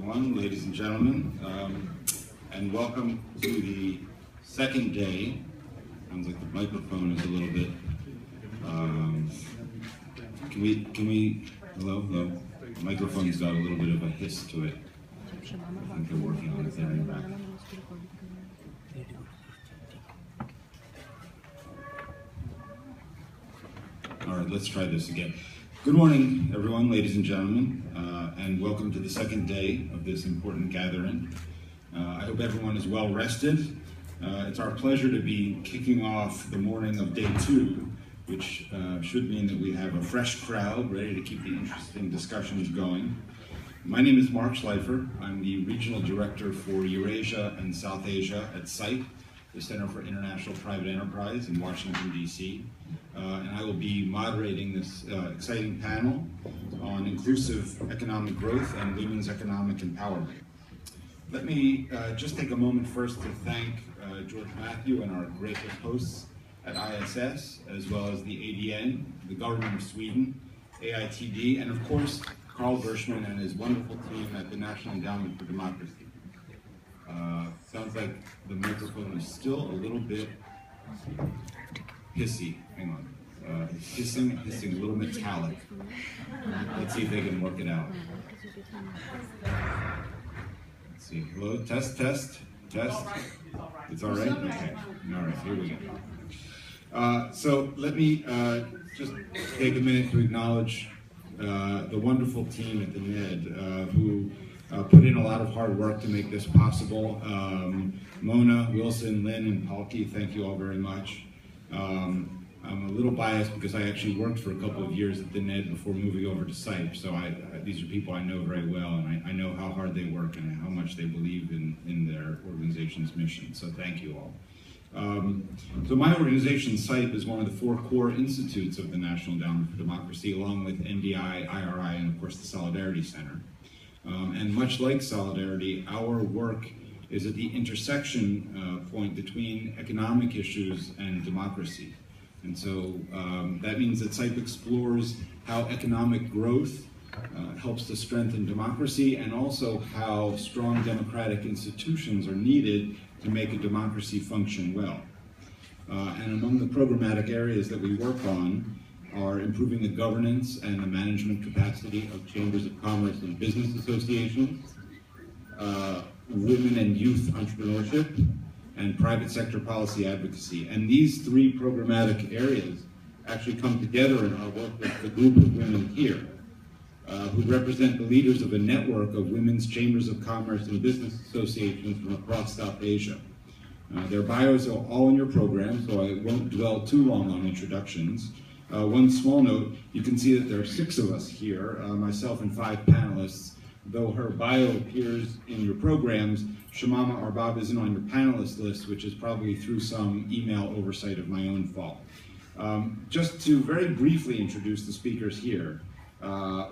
everyone, ladies and gentlemen, and welcome to the second day. Sounds like the microphone is a little bit. Can we? Hello. The microphone's got a little bit of a hiss to it. I think they're working on it there in the back. All right, let's try this again. Good morning, everyone, ladies and gentlemen, and welcome to the second day of this important gathering. I hope everyone is well rested. It's our pleasure to be kicking off the morning of day 2, which should mean that we have a fresh crowd ready to keep the interesting discussions going. My name is Mark Schleifer. I'm the Regional Director for Eurasia and South Asia at CIPE, the Center for International Private Enterprise in Washington, D.C. And I will be moderating this exciting panel on inclusive economic growth and women's economic empowerment. Let me just take a moment first to thank George Matthew and our gracious hosts at ISS, as well as the ADN, the Government of Sweden, AITD, and of course, Carl Bershman and his wonderful team at the National Endowment for Democracy. Sounds like the microphone is still a little bit hissy. Hang on. Hissing, a little metallic. Let's see if they can work it out. Let's see. Hello, test. It's all right? Okay. All right, here we go. So let me just take a minute to acknowledge the wonderful team at the NED who put in a lot of hard work to make this possible. Mona, Wilson, Lynn, and Palki, thank you all very much. I'm a little biased because I actually worked for a couple of years at the NED before moving over to CIPE, so these are people I know very well, and I know how hard they work and how much they believe in their organization's mission, so thank you all. So my organization, CIPE, is one of the 4 core institutes of the National Endowment for Democracy, along with NDI, IRI, and of course the Solidarity Center. And much like Solidarity, our work is at the intersection point between economic issues and democracy. And so that means that CIPE explores how economic growth helps to strengthen democracy, and also how strong democratic institutions are needed to make a democracy function well. And among the programmatic areas that we work on are improving the governance and the management capacity of chambers of commerce and business associations, women and youth entrepreneurship, and private sector policy advocacy. And these 3 programmatic areas actually come together in our work with the group of women here, who represent the leaders of a network of women's chambers of commerce and business associations from across South Asia. Their bios are all in your program, so I won't dwell too long on introductions. One small note, you can see that there are 6 of us here, myself and 5 panelists. Though her bio appears in your programs, Shamama Arbab isn't on your panelist list, which is probably through some email oversight of my own fault. Just to very briefly introduce the speakers here,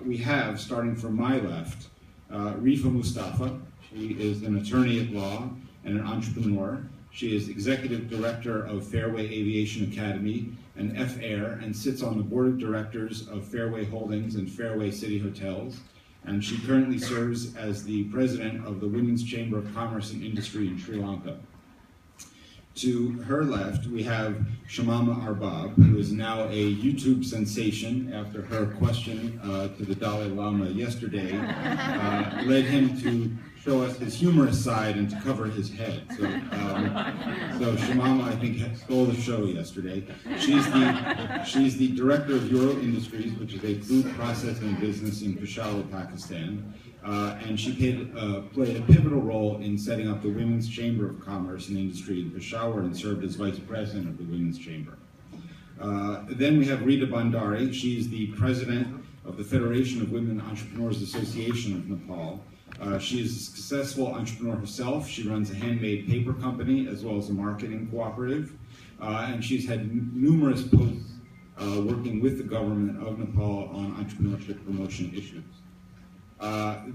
we have, starting from my left, Rifa Mustafa. She is an attorney at law and an entrepreneur. She is Executive Director of Fairway Aviation Academy and F-Air, and sits on the Board of Directors of Fairway Holdings and Fairway City Hotels. And she currently serves as the president of the Women's Chamber of Commerce and Industry in Sri Lanka. To her left, we have Shamama Arbab, who is now a YouTube sensation after her question to the Dalai Lama yesterday led him to show us his humorous side and to cover his head. So Shamama, I think, stole the show yesterday. She's the director of Euro Industries, which is a food processing business in Peshawar, Pakistan. And she played a pivotal role in setting up the Women's Chamber of Commerce and Industry in Peshawar and served as vice president of the Women's Chamber. Then we have Rita Bandari. She's the president of the Federation of Women Entrepreneurs Association of Nepal. She is a successful entrepreneur herself. She runs a handmade paper company as well as a marketing cooperative. And she's had numerous posts working with the government of Nepal on entrepreneurship promotion issues.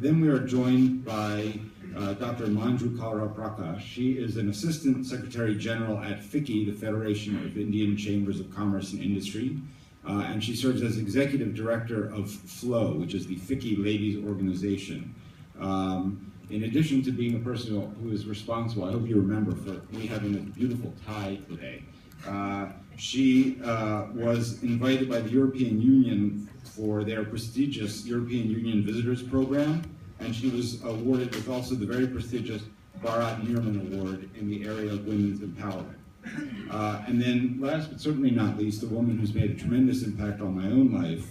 Then we are joined by Dr. Manju Kalra Prakash. She is an Assistant Secretary General at FICCI, the Federation of Indian Chambers of Commerce and Industry. And she serves as Executive Director of FLOW, which is the FICCI Ladies Organization. In addition to being a person who is responsible, I hope you remember, for me having a beautiful tie today. She was invited by the European Union for their prestigious European Union Visitors Program, and she was awarded with also the very prestigious Bharat Nirman Award in the area of women's empowerment. And then last but certainly not least, a woman who's made a tremendous impact on my own life,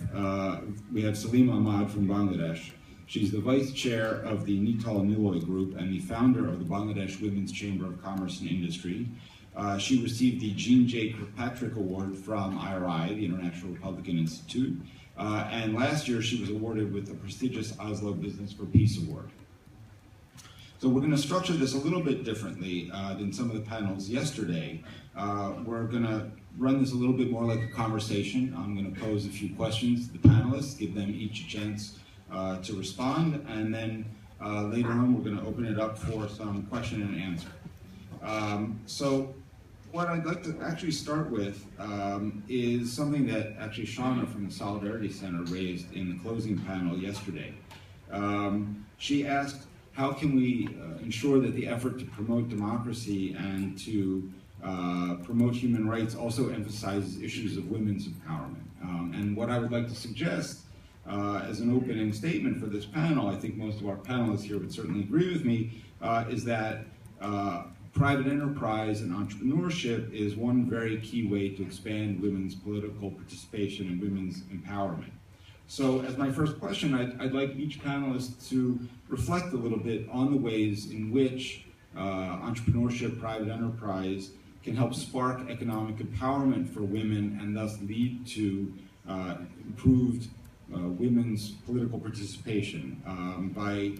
we have Salim Ahmad from Bangladesh. She's the vice chair of the Nital Niloy Group and the founder of the Bangladesh Women's Chamber of Commerce and Industry. She received the Jean J. Kirkpatrick Award from IRI, the International Republican Institute. And last year she was awarded with the prestigious Oslo Business for Peace Award. So we're going to structure this a little bit differently than some of the panels yesterday. We're going to run this a little bit more like a conversation. I'm going to pose a few questions to the panelists, give them each a chance to respond, and then later on we're going to open it up for some question and answer. So what I'd like to actually start with is something that actually Shauna from the Solidarity Center raised in the closing panel yesterday. She asked, how can we ensure that the effort to promote democracy and to promote human rights also emphasizes issues of women's empowerment? And what I would like to suggest as an opening statement for this panel, I think most of our panelists here would certainly agree with me, is that private enterprise and entrepreneurship is one very key way to expand women's political participation and women's empowerment. So as my first question, I'd like each panelist to reflect a little bit on the ways in which entrepreneurship, private enterprise can help spark economic empowerment for women and thus lead to improved women's political participation by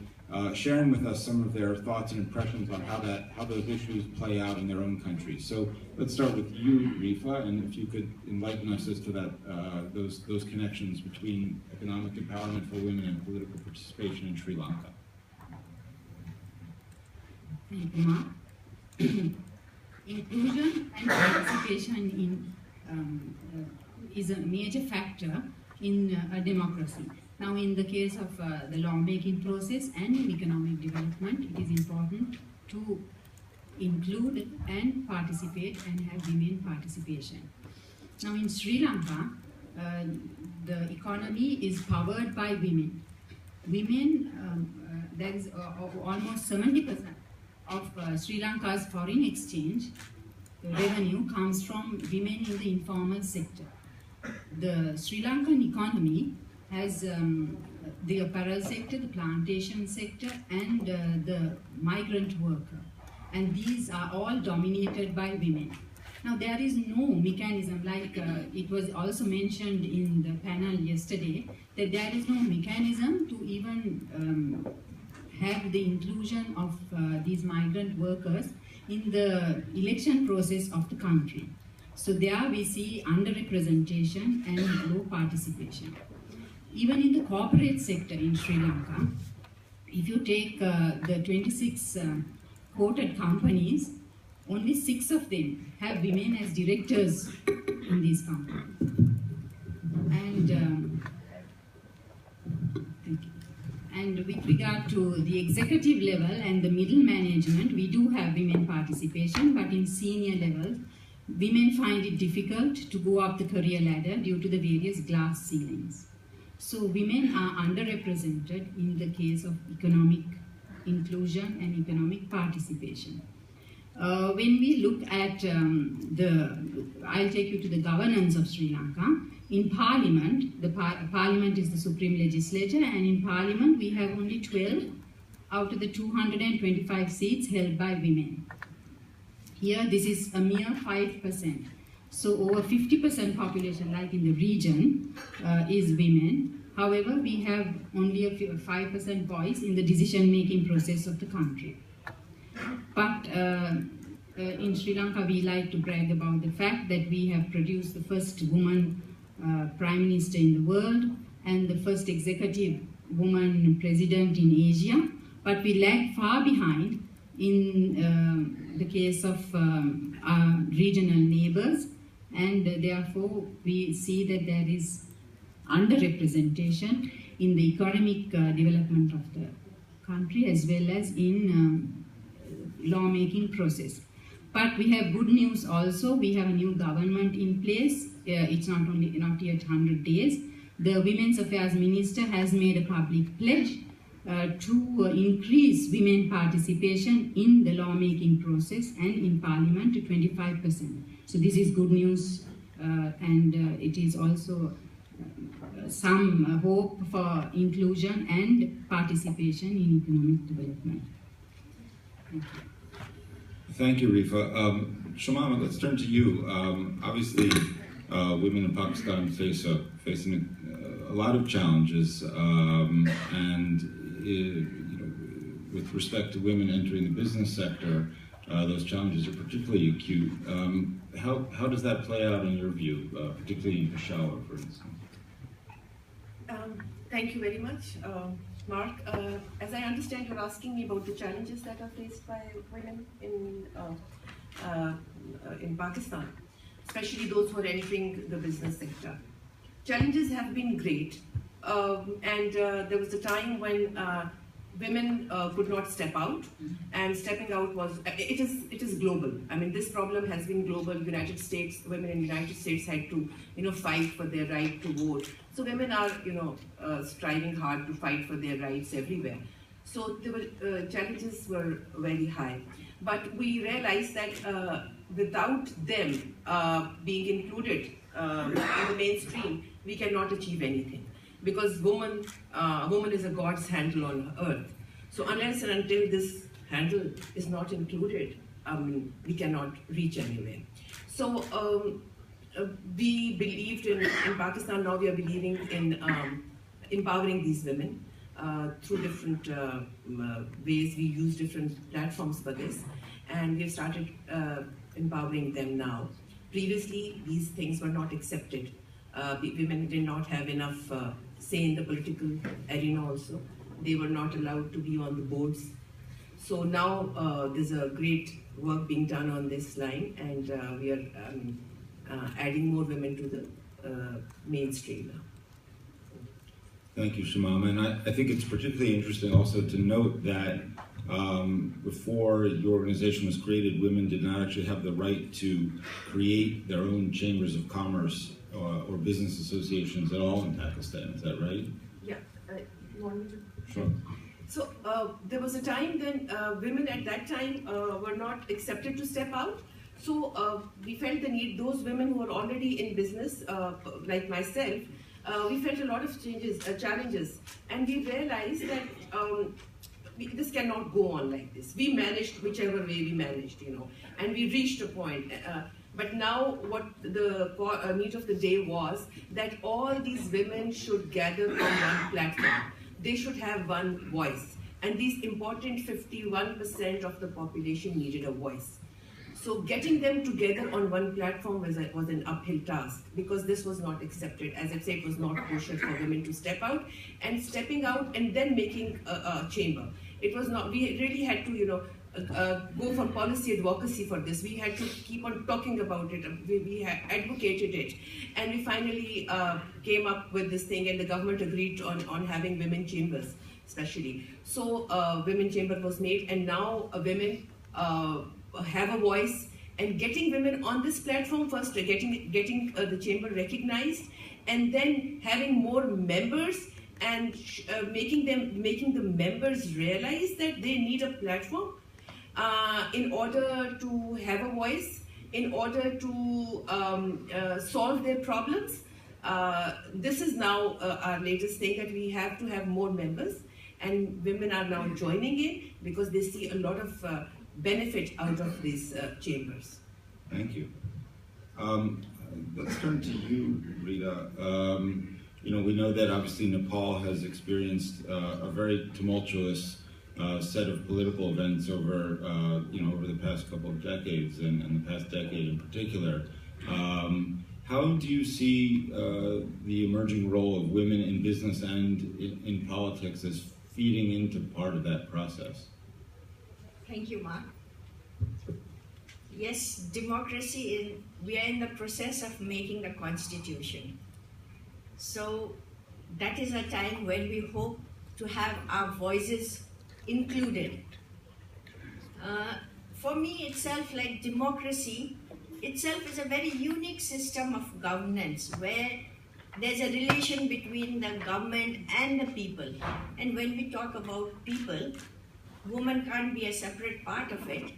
sharing with us some of their thoughts and impressions on how those issues play out in their own countries. So let's start with you, Rifa, and if you could enlighten us as to that those connections between economic empowerment for women and political participation in Sri Lanka. Thank you, Mark. Inclusion and participation is a major factor in a democracy. Now, in the case of the lawmaking process and in economic development, it is important to include and participate and have women participation. Now, in Sri Lanka, the economy is powered by women. Women, there is almost 70% of Sri Lanka's foreign exchange revenue comes from women in the informal sector. The Sri Lankan economy has the apparel sector, the plantation sector, and the migrant worker. And these are all dominated by women. Now, there is no mechanism, like it was also mentioned in the panel yesterday, that there is no mechanism to even have the inclusion of these migrant workers in the election process of the country. So there we see underrepresentation and low participation. Even in the corporate sector in Sri Lanka, if you take the 26 quoted companies, only 6 of them have women as directors in these companies. And with regard to the executive level and the middle management, we do have women participation, but in senior levels, women find it difficult to go up the career ladder due to the various glass ceilings. So women are underrepresented in the case of economic inclusion and economic participation. When we look at I'll take you to the governance of Sri Lanka. In Parliament, Parliament is the supreme legislature, and in Parliament we have only 12 out of the 225 seats held by women. Here, this is a mere 5%. So over 50% population, like in the region, is women. However, we have only a 5% voice in the decision-making process of the country. But in Sri Lanka, we like to brag about the fact that we have produced the first woman Prime Minister in the world and the first executive woman president in Asia. But we lag far behind in the case of our regional neighbors, and therefore we see that there is underrepresentation in the economic development of the country as well as in lawmaking process. But we have good news also. We have a new government in place. It's not yet 100 days. The Women's Affairs Minister has made a public pledge to increase women participation in the lawmaking process and in Parliament to 25%. So this is good news, and it is also some hope for inclusion and participation in economic development. Thank you. Thank you, Rifa. Shamama, let's turn to you. Obviously, women in Pakistan facing a lot of challenges, and with respect to women entering the business sector, those challenges are particularly acute. How does that play out in your view, particularly in Peshawar, for instance? Thank you very much, Mark. As I understand, you're asking me about the challenges that are faced by women in Pakistan, especially those who are entering the business sector. Challenges have been great, and there was a time when women could not step out, and stepping out was, it is global. I mean, this problem has been global. United States, women in the United States had to, fight for their right to vote. So women are, striving hard to fight for their rights everywhere. So there were, challenges were very high. But we realized that without them being included in the mainstream, we cannot achieve anything. Because woman is a God's handle on earth. So unless and until this handle is not included, we cannot reach anywhere. So we believed in Pakistan, now we are believing in empowering these women through different ways. We use different platforms for this, and we've started empowering them now. Previously, these things were not accepted. Women did not have enough say in the political arena also. They were not allowed to be on the boards. So now there's a great work being done on this line, and we are adding more women to the mainstream now. Thank you, Shamama. And I think it's particularly interesting also to note that before your organization was created, women did not actually have the right to create their own chambers of commerce or business associations at all in Pakistan. Is that right? Yeah. You want me to? Sure. So there was a time when women at that time were not accepted to step out. So we felt the need, those women who were already in business, like myself, we felt a lot of challenges, and we realized that this cannot go on like this. We managed whichever way we managed, and we reached a point. But now what the need of the day was that all these women should gather on one platform. They should have one voice. And these important 51% of the population needed a voice. So getting them together on one platform was an uphill task, because this was not accepted. As I said, it was not kosher for women to step out, and stepping out and then making a chamber. It was not, we really had to, go for policy advocacy for this. We had to keep on talking about it. We advocated it. And we finally came up with this thing, and the government agreed on having women chambers, especially. So women chamber was made, and now women have a voice, and getting women on this platform first, getting the chamber recognized, and then having more members, and making the members realize that they need a platform in order to have a voice, in order to solve their problems. This is now our latest thing, that we have to have more members, and women are now joining in because they see a lot of benefit out of these chambers. Thank you. Let's turn to you, Rita. We know that obviously Nepal has experienced a very tumultuous set of political events over the past couple of decades, and the past decade in particular. How do you see the emerging role of women in business and in politics as feeding into part of that process? Thank you, Mark. Yes, democracy, we are in the process of making the constitution. So that is a time when we hope to have our voices included. For me itself, like democracy itself is a very unique system of governance where there's a relation between the government and the people. And when we talk about people, women can't be a separate part of it.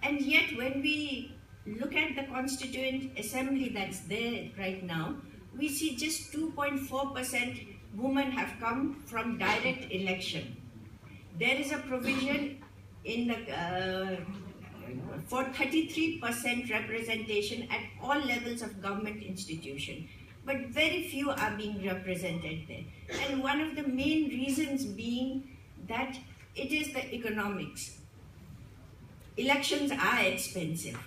And yet when we look at the Constituent Assembly that's there right now, we see just 2.4% women have come from direct election. There is a provision in the for 33% representation at all levels of government institution, but very few are being represented there. And one of the main reasons being that it is the economics. Elections are expensive,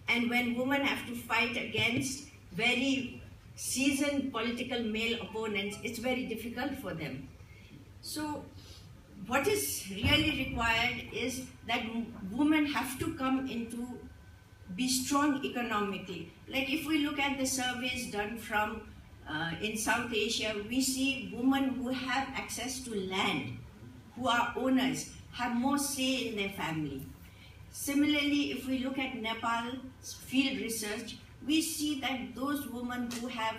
and when women have to fight against very seasoned political male opponents, it's very difficult for them. So what is really required is that women have to come into be strong economically. Like if we look at the surveys done from in South Asia, we see women who have access to land, who are owners, have more say in their family. Similarly, if we look at Nepal's field research, we see that those women who have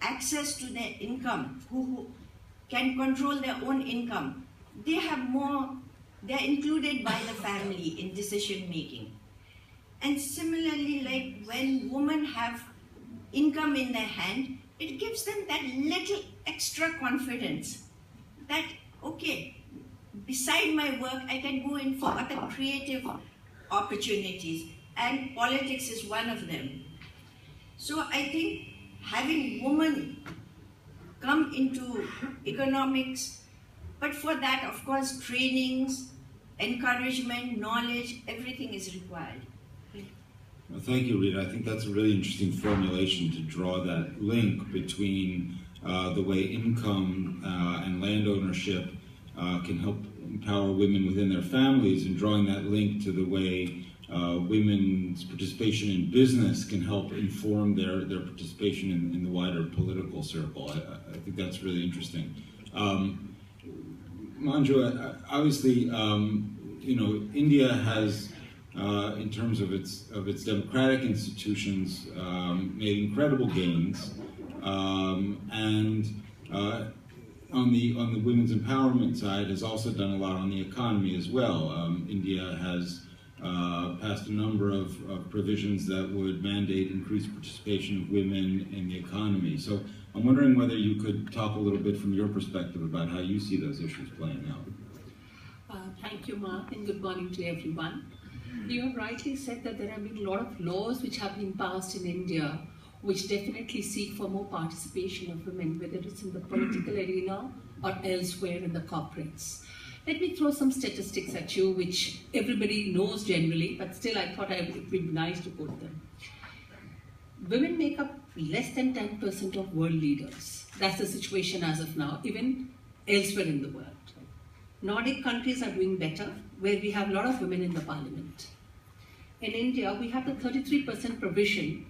access to their income, who can control their own income, they have more, they're included by the family in decision making. And similarly, like when women have income in their hand, it gives them that little extra confidence that, okay, beside my work, I can go in for other creative opportunities, and politics is one of them. So I think having women come into economics, but for that, of course, trainings, encouragement, knowledge, everything is required. Well, thank you, Rita. I think that's a really interesting formulation to draw that link between the way income and land ownership can help empower women within their families, and drawing that link to the way women's participation in business can help inform their participation in the wider political circle. I think that's really interesting. Manju, obviously, India has, in terms of its democratic institutions, made incredible gains, and on the women's empowerment side, has also done a lot on the economy as well. India has passed a number of provisions that would mandate increased participation of women in the economy. So I'm wondering whether you could talk a little bit from your perspective about how you see those issues playing out. Thank you, Mark, and good morning to everyone. You have rightly said that there have been a lot of laws which have been passed in India which definitely seek for more participation of women, whether it's in the political arena or elsewhere in the corporates. Let me throw some statistics at you which everybody knows generally, but still I thought it would be nice to put them. Women make up less than 10% of world leaders. That's the situation as of now, even elsewhere in the world. Nordic countries are doing better, where we have a lot of women in the parliament. In India, we have the 33% provision,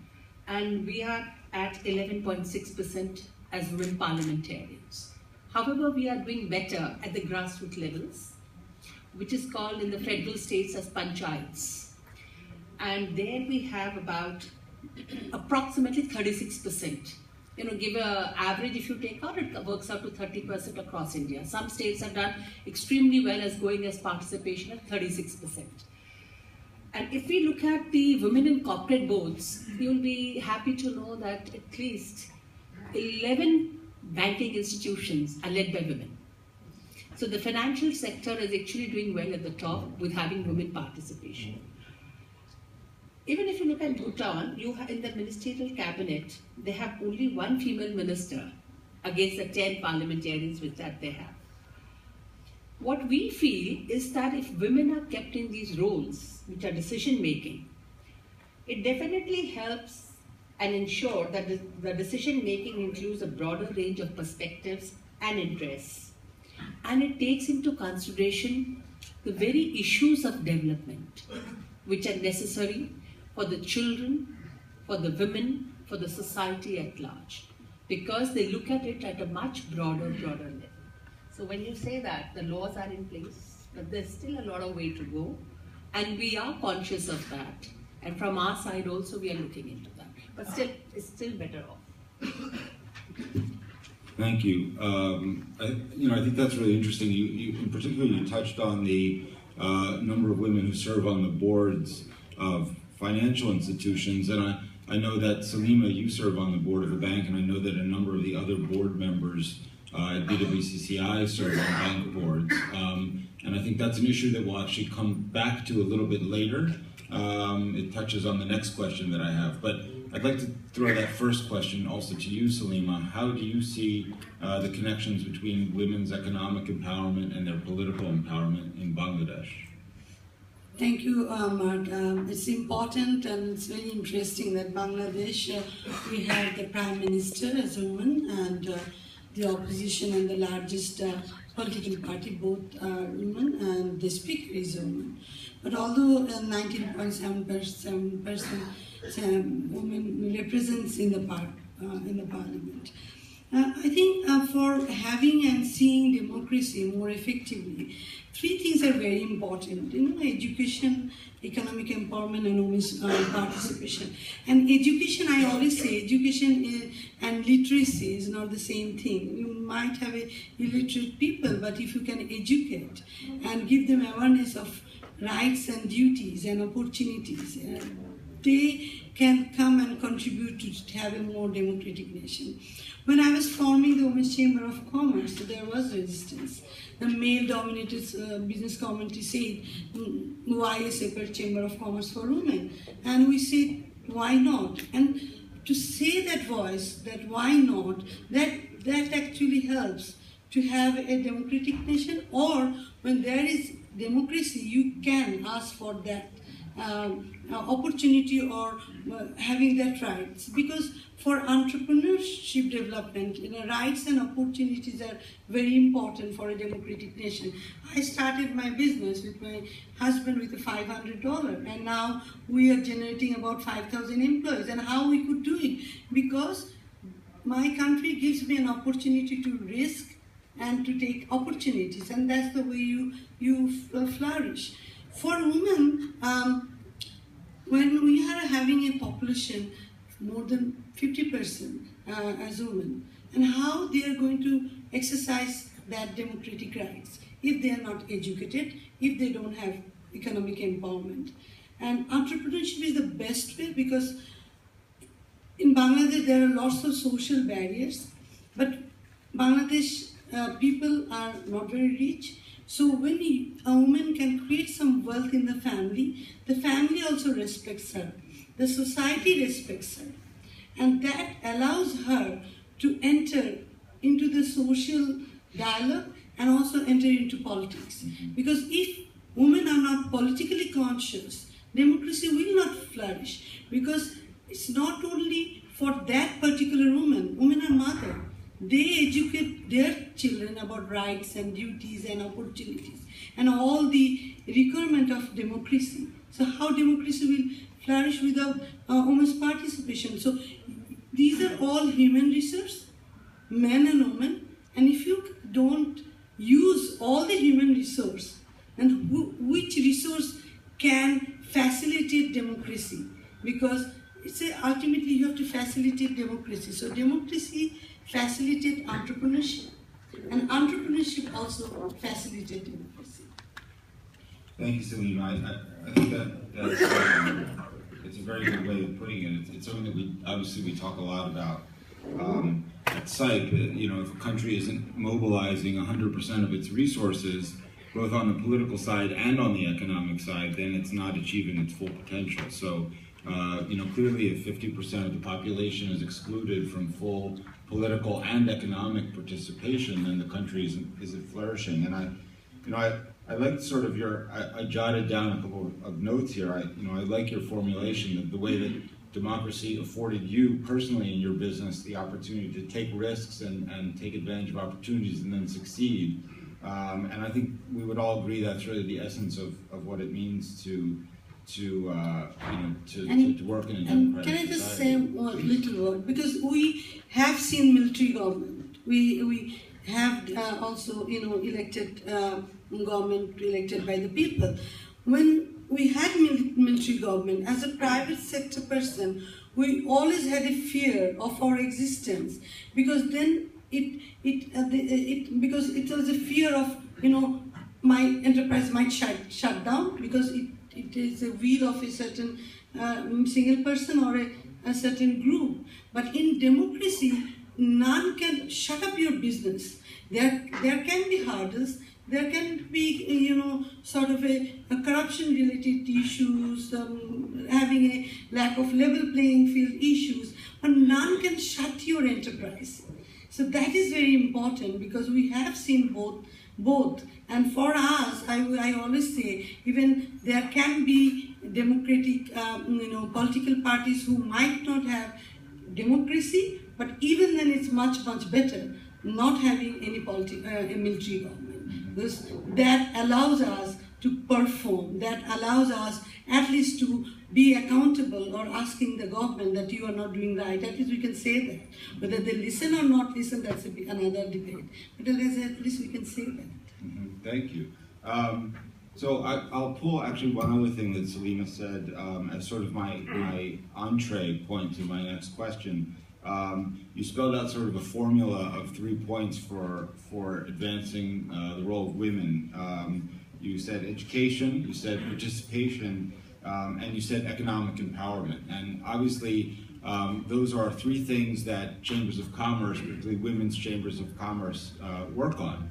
and we are at 11.6% as women parliamentarians. However, we are doing better at the grassroots levels, which is called in the federal states as panchayats. And there we have about approximately 36%. Give an average, if you take out, it works out to 30% across India. Some states have done extremely well as going as participation at 36%. And if we look at the women in corporate boards, you'll be happy to know that at least 11 banking institutions are led by women. So the financial sector is actually doing well at the top with having women participation. Even if you look at Bhutan, you have in the ministerial cabinet, they have only one female minister against the 10 parliamentarians that they have. What we feel is that if women are kept in these roles, which are decision making, it definitely helps and ensure that the decision making includes a broader range of perspectives and interests. And it takes into consideration the very issues of development, which are necessary for the children, for the women, for the society at large, because they look at it at a much broader level. So when you say that the laws are in place, but there's still a lot of way to go, and we are conscious of that. And from our side also, we are looking into that. But still, it's still better off. Thank you. I think that's really interesting. You in particular, you touched on the number of women who serve on the boards of financial institutions, and I know that Salima, you serve on the board of a bank, and I know that a number of the other board members at BWCCI serve on bank boards, and I think that's an issue that we'll actually come back to a little bit later. It touches on the next question that I have, but I'd like to throw that first question also to you, Salima. How do you see the connections between women's economic empowerment and their political empowerment in Bangladesh? Thank you, Mark. It's important and it's very interesting that Bangladesh, we have the Prime Minister as a woman and the opposition and the largest political party, both are women, and the speaker is a woman. But although 19.7% women represents in the parliament, I think for having and seeing democracy more effectively, three things are very important. Education, economic empowerment, and women's participation. And education, I always say, education and literacy is not the same thing. You might have illiterate people, but if you can educate and give them awareness of rights and duties and opportunities, they can come and contribute to have a more democratic nation. When I was forming the Women's Chamber of Commerce, there was resistance. The male-dominated business community said, why a separate Chamber of Commerce for women? And we said, why not? And to say that voice, that why not, that actually helps to have a democratic nation, or when there is democracy, you can ask for that opportunity or having that rights. Because for entrepreneurship development, rights and opportunities are very important for a democratic nation. I started my business with my husband with $500, and now we are generating about 5,000 employees. And how we could do it? Because my country gives me an opportunity to risk and to take opportunities, and that's the way you flourish. For women, when we are having a population more than 50% as women, and how they are going to exercise that democratic rights if they are not educated, if they don't have economic empowerment. And entrepreneurship is the best way, because in Bangladesh there are lots of social barriers, but Bangladesh people are not very rich. So when a woman can create some wealth in the family also respects her. The society respects her. And that allows her to enter into the social dialogue and also enter into politics. Because if women are not politically conscious, democracy will not flourish. Because it's not only for that particular woman. Women are mothers. They educate their children about rights and duties and opportunities and all the requirement of democracy. So how democracy will flourish without women's participation? So these are all human resources, men and women, and if you don't use all the human resource, and which resource can facilitate democracy? Because ultimately you have to facilitate democracy. So democracy facilitate entrepreneurship, and entrepreneurship also facilitate democracy. Thank you, Salima. I think that's it's a very good way of putting it. It's something that we talk a lot about at CIPE. If a country isn't mobilizing 100% of its resources, both on the political side and on the economic side, then it's not achieving its full potential. So, clearly if 50% of the population is excluded from full political and economic participation, then the country isn't flourishing. And I like sort of I jotted down a couple of notes here. I like your formulation of the way that democracy afforded you personally in your business the opportunity to take risks and take advantage of opportunities and then succeed. And I think we would all agree that's really the essence of what it means to work in a democratic society. Can I just say a little word? Because we have seen military government. We have also elected government elected by the people. When we had military government, as a private sector person, we always had a fear of our existence, because then because it was a fear of, my enterprise might shut down, because it is a will of a certain single person or a certain group. But in democracy, none can shut up your business. There can be hurdles. There can be, sort of a corruption-related issues, having a lack of level playing field issues, but none can shut your enterprise. So that is very important, because we have seen both. And for us, I always say, even there can be democratic, political parties who might not have democracy, but even then it's much, much better not having any military government, because that allows us to perform, that allows us at least to be accountable, or asking the government that you are not doing right. At least we can say that. Whether they listen or not listen, that's another debate. But at least we can say that. Mm-hmm. Thank you. So I'll pull actually one other thing that Salima said as sort of my entree point to my next question. You spelled out sort of a formula of 3 points for advancing the role of women. You said education, you said participation, and you said economic empowerment. And obviously, those are 3 things that chambers of commerce, particularly women's chambers of commerce, work on.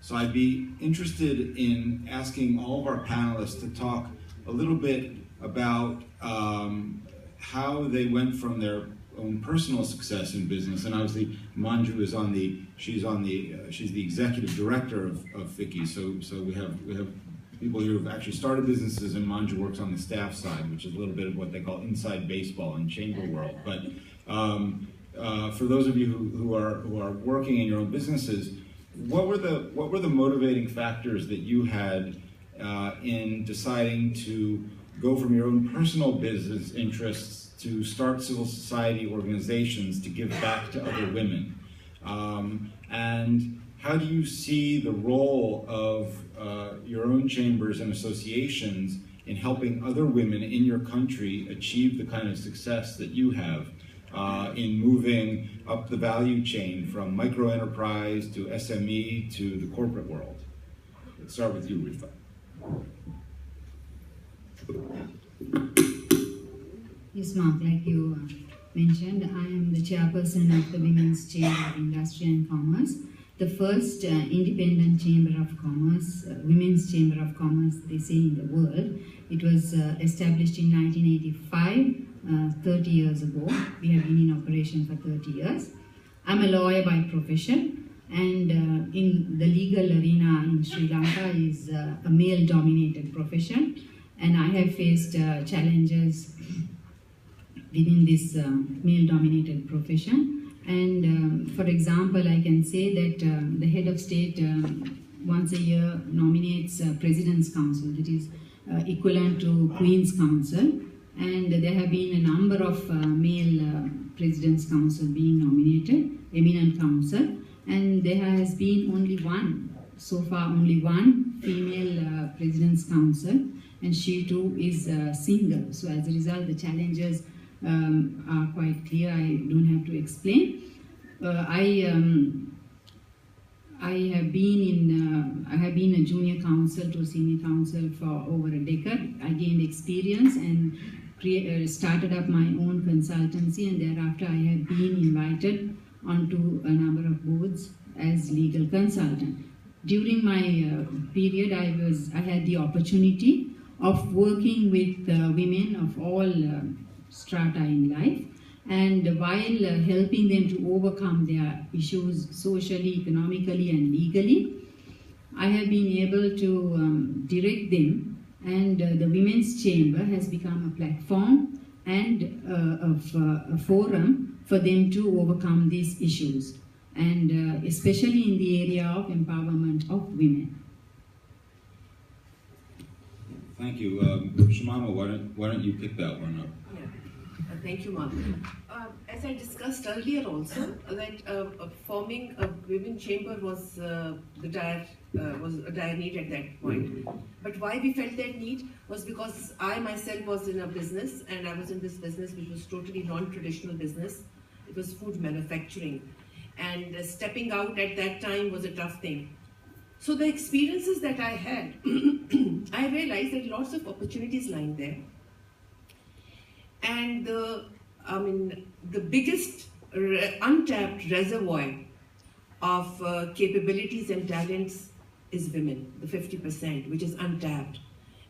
So I'd be interested in asking all of our panelists to talk a little bit about how they went from their own personal success in business, and obviously Manju is she's the executive director of FICCI. So we have people here who've actually started businesses, and Manju works on the staff side, which is a little bit of what they call inside baseball in chamber world. But for those of you who are working in your own businesses, what were the motivating factors that you had in deciding to go from your own personal business interests to start civil society organizations to give back to other women? And how do you see the role of your own chambers and associations in helping other women in your country achieve the kind of success that you have in moving up the value chain from micro-enterprise to SME to the corporate world? Let's start with you, Rifa. Yes, Mark, like you mentioned, I am the chairperson of the Women's Chamber of Industry and Commerce, the first independent chamber of commerce, women's chamber of commerce, they say, in the world. It was established in 1985, 30 years ago. We have been in operation for 30 years. I'm a lawyer by profession, and in the legal arena in Sri Lanka is a male-dominated profession, and I have faced challenges within this male-dominated profession. And for example, I can say that the head of state once a year nominates President's Council, that is equivalent to Queen's Council. And there have been a number of male President's Council being nominated, eminent council, and there has been only one, so far only one female President's Council, and she too is single. So as a result, the challenges are quite clear. I don't have to explain. I have been a junior counsel to senior counsel for over a decade. I gained experience and started up my own consultancy, and thereafter I have been invited onto a number of boards as legal consultant. During my period, I had the opportunity of working with women of all strata in life, and while helping them to overcome their issues socially, economically, and legally, I have been able to direct them, and the Women's Chamber has become a platform and a forum for them to overcome these issues, and especially in the area of empowerment of women. Thank you. Shamama, why don't you pick that one up? Thank you, Mark. As as I discussed earlier also, that forming a women chamber was a dire need at that point. But why we felt that need was because I myself was in a business, and I was in this business which was totally non-traditional business. It was food manufacturing, and stepping out at that time was a tough thing. So the experiences that I had, I realized that lots of opportunities lying there. And the biggest untapped reservoir of capabilities and talents is women, the 50%, which is untapped.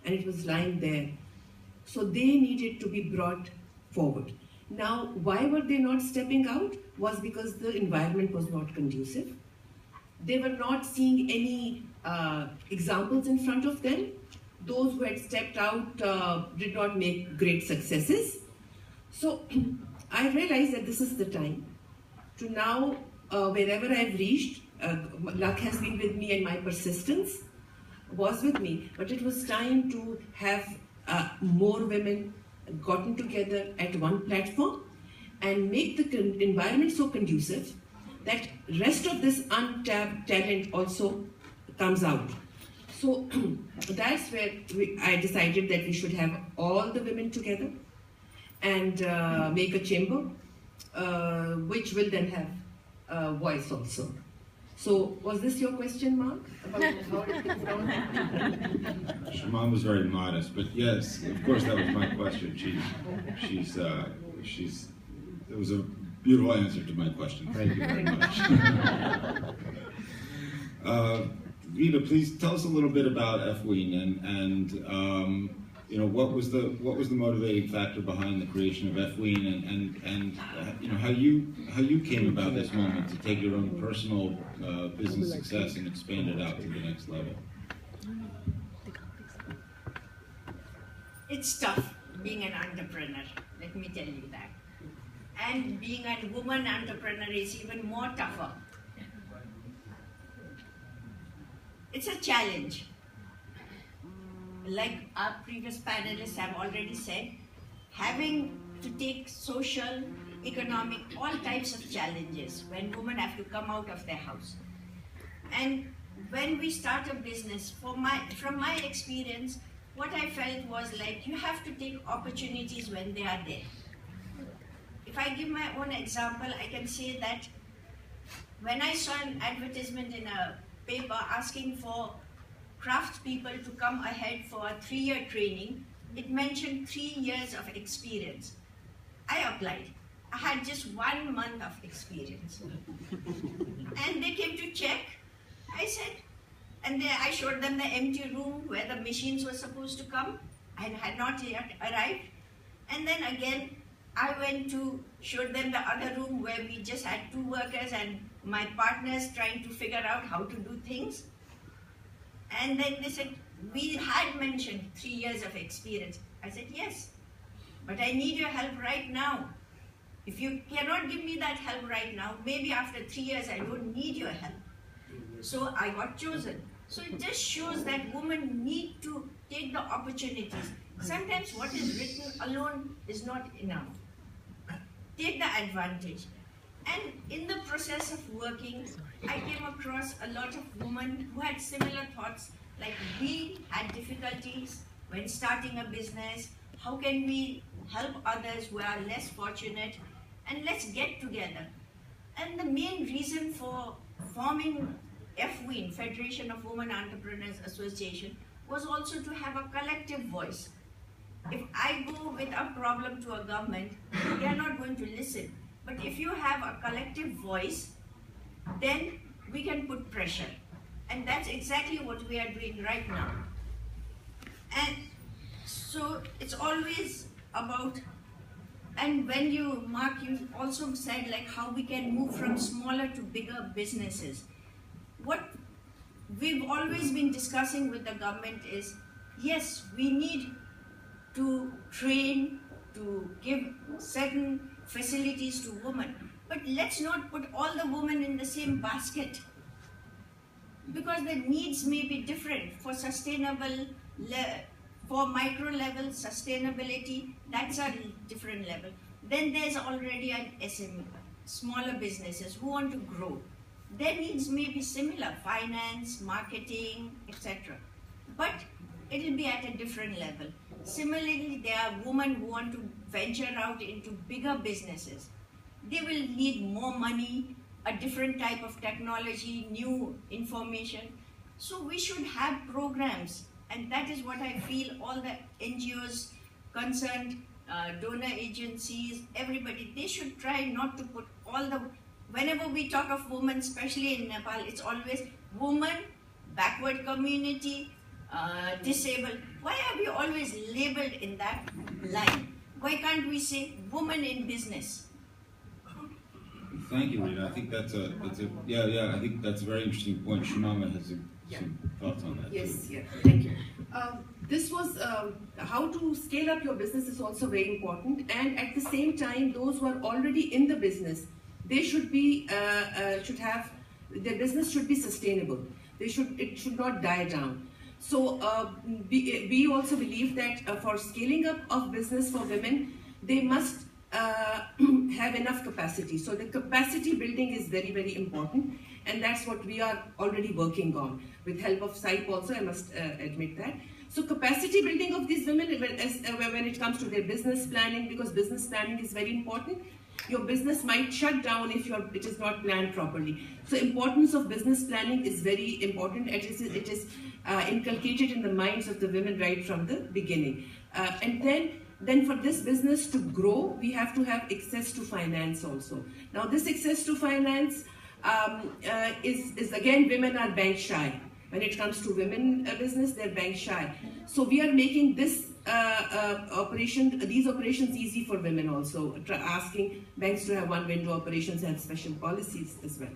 And it was lying there. So they needed to be brought forward. Now, why were they not stepping out? Was because the environment was not conducive. They were not seeing any examples in front of them. Those who had stepped out did not make great successes. So I realized that this is the time to now, wherever I've reached, luck has been with me and my persistence was with me, but it was time to have more women gotten together at one platform and make the environment so conducive that rest of this untapped talent also comes out. So that's where I decided that we should have all the women together and make a chamber, which will then have a voice also. So was this your question, Mark? About how it is done? Shimon was very modest, but yes, of course that was my question. It was a beautiful answer to my question. Thank you very much. Rita, please tell us a little bit about FWEEN and you know, what was the motivating factor behind the creation of FWEEN and you know, how you came about this moment to take your own personal business success and expand it out to the next level. It's tough being an entrepreneur, let me tell you that. And being a woman entrepreneur is even more tougher. It's a challenge. Like our previous panelists have already said, having to take social, economic, all types of challenges when women have to come out of their house. And when we start a business, from my experience, what I felt was like you have to take opportunities when they are there. If I give my own example, I can say that when I saw an advertisement in a paper asking for craftspeople to come ahead for a 3-year training, it mentioned 3 years of experience. I applied. I had just 1 month of experience. And they came to check. I said, and I showed them the empty room where the machines were supposed to come and had not yet arrived. And then again, I went to show them the other room where we just had 2 workers and my partners trying to figure out how to do things. And then they said, we had mentioned 3 years of experience. I said, yes, but I need your help right now. If you cannot give me that help right now, maybe after 3 years I don't need your help. So I got chosen. So it just shows that women need to take the opportunities. Sometimes what is written alone is not enough. Take the advantage. And in the process of working, I came across a lot of women who had similar thoughts, like we had difficulties when starting a business. How can we help others who are less fortunate? And let's get together. And the main reason for forming FWEEN, Federation of Women Entrepreneurs Association, was also to have a collective voice. If I go with a problem to a government, they are not going to listen. But if you have a collective voice, then we can put pressure. And that's exactly what we are doing right now. And so it's always about, and when you, Mark, you also said like how we can move from smaller to bigger businesses. What we've always been discussing with the government is, yes, we need to train, to give certain facilities to women, but let's not put all the women in the same basket, because the needs may be different. For sustainable, for micro level sustainability, that's a different level. Then there's already an SME, smaller businesses who want to grow. Their needs may be similar, finance, marketing, etc. But it will be at a different level. Similarly, there are women who want to venture out into bigger businesses. They will need more money, a different type of technology, new information. So we should have programs, and that is what I feel all the NGOs concerned, donor agencies, everybody, they should try not to put all the, whenever we talk of women, especially in Nepal, it's always woman, backward community, disabled. Why are we always labeled in that line? Why can't we say woman in business? Thank you, Rita. I think that's a I think that's a very interesting point. Shumama has some thoughts on that Yes, too. yeah, thank you. This was how to scale up your business is also very important, and at the same time, those who are already in the business, they should be should have their business should be sustainable. It should not die down. So we also believe that for scaling up of business for women, they must have enough capacity. So the capacity building is very, very important, and that's what we are already working on with help of CIPE also, I must admit that. So capacity building of these women when it comes to their business planning, because business planning is very important. Your business might shut down if it is not planned properly. So importance of business planning is very important. It is inculcated in the minds of the women right from the beginning. And then for this business to grow, we have to have access to finance also. Now this access to finance is again, women are bank shy. When it comes to women business, they're bank shy. So we are making this these operations easy for women also, asking banks to have one window operations and special policies as well.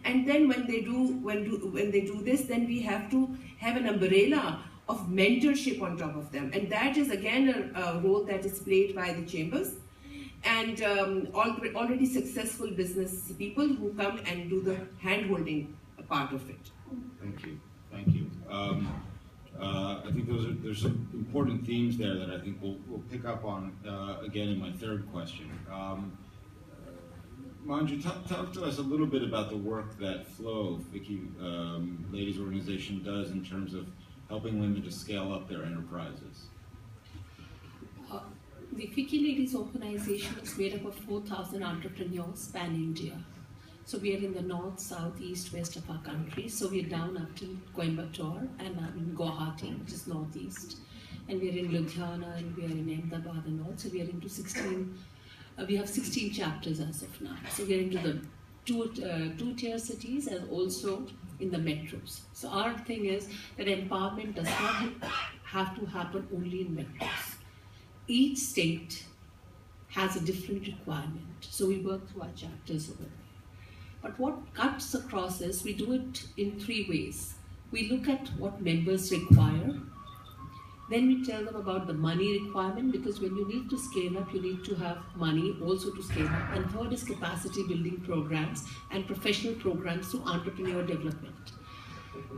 And then when they do this, then we have to have an umbrella of mentorship on top of them, and that is again a role that is played by the chambers and already successful business people who come and do the hand-holding part of it. Thank you. Thank you. I think there's some important themes there that I think we'll pick up on again in my third question. Manju, talk to us a little bit about the work that FLOW, Vicky Ladies Organization, does in terms of helping women to scale up their enterprises. The Vicky Ladies Organization is made up of 4,000 entrepreneurs pan-India. So we are in the north, south, east, west of our country. So we are down up to Coimbatore and in Guwahati, which is northeast. And we are in Ludhiana and we are in Ahmedabad and all. So we are into 16, we have 16 chapters as of now. So we are into the two-tier cities and also in the metros. So our thing is that empowerment does not have to happen only in metros. Each state has a different requirement. So we work through our chapters over there. But what cuts across is we do it in three ways. We look at what members require. Then we tell them about the money requirement, because when you need to scale up, you need to have money also to scale up. And third is capacity building programs and professional programs through entrepreneur development.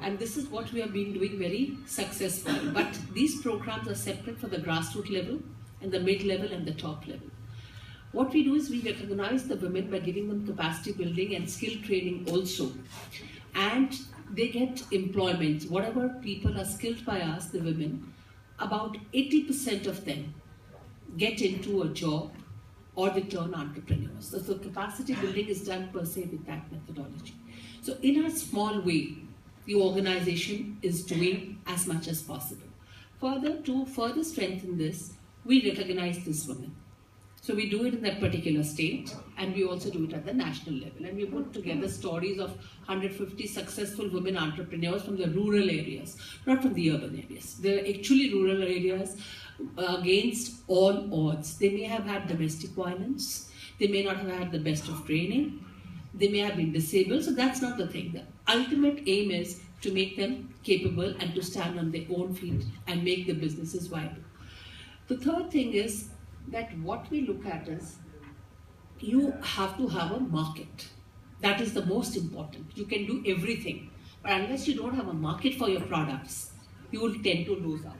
And this is what we have been doing very successfully. But these programs are separate for the grassroots level and the mid-level and the top level. What we do is we recognize the women by giving them capacity building and skill training also. And they get employment. Whatever people are skilled by us, the women, about 80% of them get into a job or they turn entrepreneurs. So capacity building is done per se with that methodology. So in a small way, the organization is doing as much as possible. To further strengthen this, we recognize these women. So we do it in that particular state, and we also do it at the national level. And we put together stories of 150 successful women entrepreneurs from the rural areas, not from the urban areas. They're actually rural areas against all odds. They may have had domestic violence. They may not have had the best of training. They may have been disabled. So that's not the thing. The ultimate aim is to make them capable and to stand on their own feet and make the businesses viable. The third thing is that what we look at is you have to have a market. That is the most important. You can do everything, but unless you don't have a market for your products, you will tend to lose out.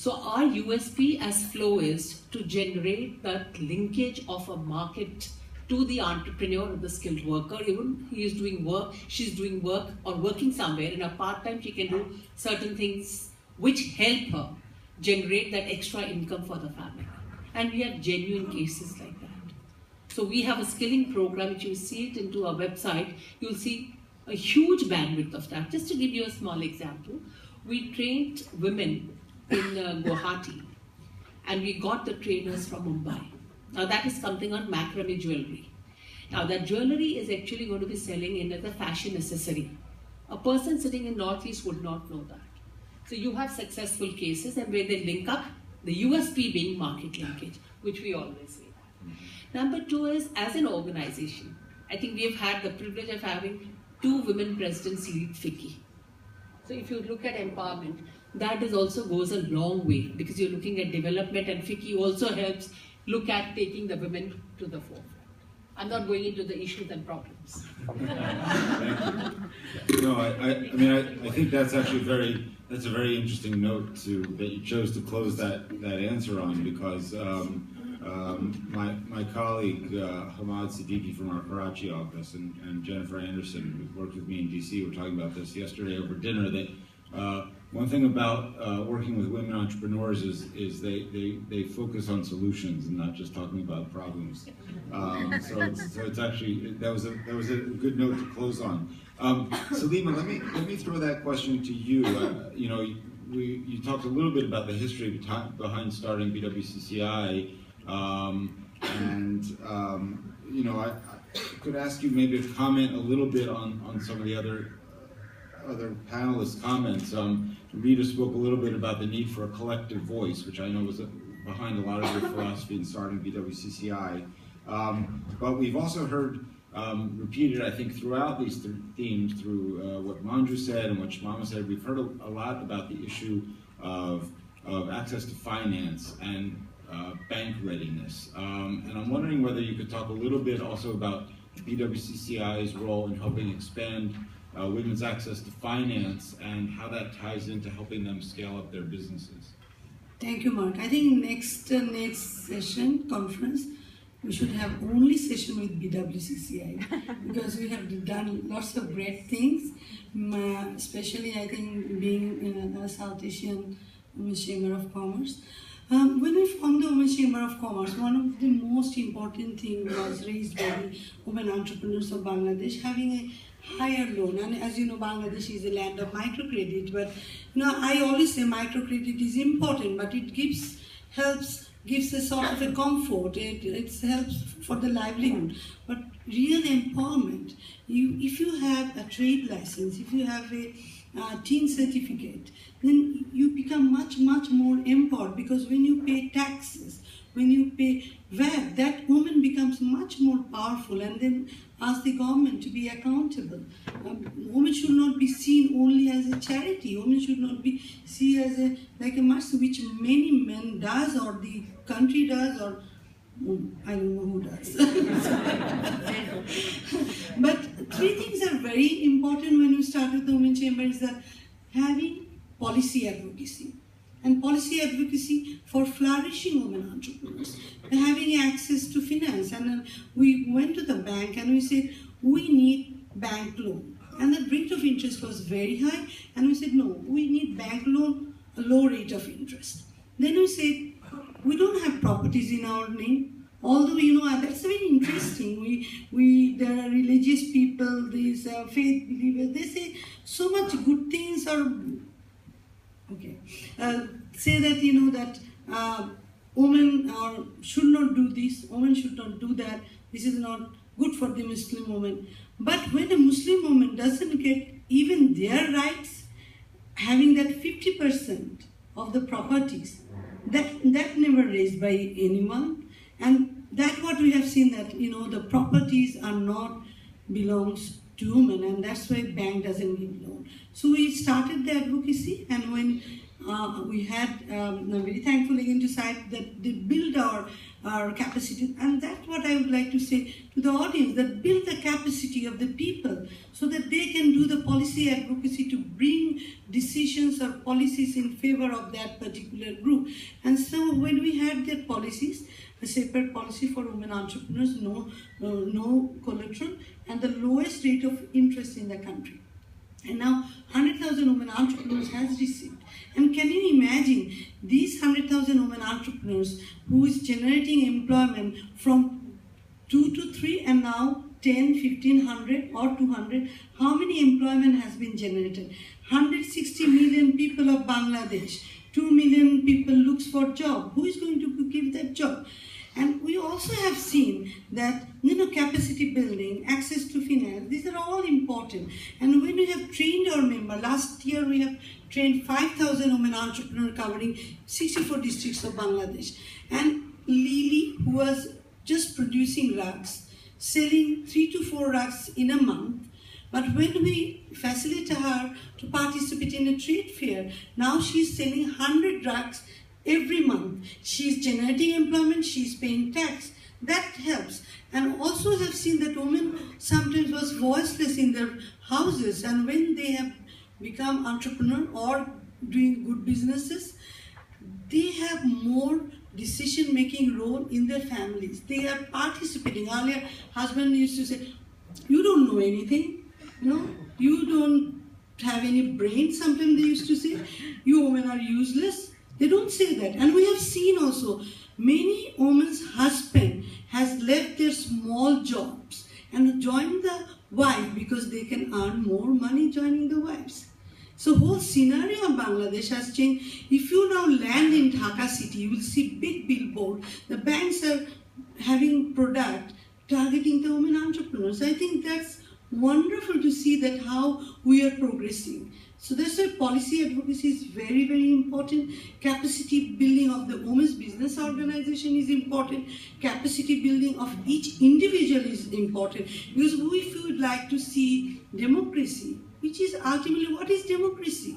So our USP as Flow is to generate that linkage of a market to the entrepreneur or the skilled worker. Even he is doing work, she's doing work or working somewhere in a part-time, she can do certain things which help her generate that extra income for the family. And we have genuine cases like that. So we have a skilling program. If you see it into our website, you'll see a huge bandwidth of that. Just to give you a small example, we trained women in Guwahati, and we got the trainers from Mumbai. Now that is something on macrame jewelry. Now that jewelry is actually going to be selling in as a fashion accessory. A person sitting in Northeast would not know that. So you have successful cases, and where they link up, the USP being market linkage, which we always say that. Number two is, as an organization, I think we have had the privilege of having 2 women presidents lead FICCI. So if you look at empowerment, that is also goes a long way, because you're looking at development, and FICCI also helps look at taking the women to the forefront. I'm not going into the issues and problems. No, I think that's actually that's a very interesting note that you chose to close that answer on, because my colleague Hamad Siddiqui from our Karachi office and Jennifer Anderson, who worked with me in DC, were talking about this yesterday over dinner, that one thing about working with women entrepreneurs is they focus on solutions and not just talking about problems. So it's actually, that was a good note to close on. Salima, let me throw that question to you. You talked a little bit about the history behind starting BWCCI, I could ask you maybe to comment a little bit on some of the other panelists' comments. Rita spoke a little bit about the need for a collective voice, which I know was behind a lot of your philosophy in starting BWCCI. But we've also heard repeated, I think, throughout these themes, through what Manju said and what Shamama said, we've heard a lot about the issue of access to finance and bank readiness. And I'm wondering whether you could talk a little bit also about BWCCI's role in helping expand women's access to finance and how that ties into helping them scale up their businesses. Thank you, Mark. I think next session, conference, we should have only session with BWCCI because we have done lots of great things, especially I think being in a South Asian Women's Chamber of Commerce. When we formed the Women's Chamber of Commerce, one of the most important things was raised by the women entrepreneurs of Bangladesh, having a higher loan. And as you know, Bangladesh is a land of microcredit, but I always say microcredit is important, but it gives a sort of a comfort, it helps for the livelihood. But real empowerment, if you have a trade license, if you have a teen certificate, then you become much more empowered, because when you pay taxes, when you pay VAT, that woman becomes much more powerful and then ask the government to be accountable. Women should not be seen only as a charity. Women should not be seen as like a mercy, which many men does, or the country does, or I don't know who does. But 3 things are very important when we start with the Women's Chamber, is that having policy advocacy. And policy advocacy for flourishing women entrepreneurs, having access to finance. And we went to the bank and we said, we need bank loan. And the rate of interest was very high. And we said, no, we need bank loan, a low rate of interest. Then we said, we don't have properties in our name. Although, that's very interesting. There are religious people, these faith believers, they say so much good things are, say that, that women should not do this, women should not do that, this is not good for the Muslim woman. But when a Muslim woman doesn't get even their rights, having that 50% of the properties, that never raised by anyone. And that's what we have seen, that the properties are not belongs to women, and that's why bank doesn't give loan. So we started the advocacy, and when we had, I'm very thankful again to CIPE that they build our capacity, and that's what I would like to say to the audience, that build the capacity of the people so that they can do the policy advocacy to bring decisions or policies in favor of that particular group. And so when we had their policies, a separate policy for women entrepreneurs, no collateral, and the lowest rate of interest in the country. And now 100,000 women entrepreneurs has received. And can you imagine these 100,000 women entrepreneurs who is generating employment from 2 to 3 and now 10, 1500 or 200, how many employment has been generated? 160 million people of Bangladesh, 2 million people looks for job. Who is going to give that job? And we also have seen that, capacity building, access to finance, these are all important. And when we have trained our member, last year we have trained 5,000 women entrepreneurs covering 64 districts of Bangladesh. And Lily, who was just producing rugs, selling 3 to 4 rugs in a month, but when we facilitate her to participate in a trade fair, now she's selling 100 rugs every month. She's generating employment, she's paying tax. That helps. And also have seen that women sometimes was voiceless in their houses, and when they have become entrepreneur or doing good businesses, they have more decision-making role in their families. They are participating. Earlier, husband used to say, you don't know anything, you don't have any brain, sometimes they used to say, you women are useless. They don't say that. And we have seen also many women's husband has left their small jobs and joined the wife because they can earn more money joining the wives. So whole scenario of Bangladesh has changed. If you now land in Dhaka city, you will see big billboard. The banks are having product targeting the women entrepreneurs. I think that's wonderful to see that how we are progressing. So that's why policy advocacy is very, very important. Capacity building of the women's business organization is important. Capacity building of each individual is important. Because if you would like to see democracy, which is ultimately what is democracy?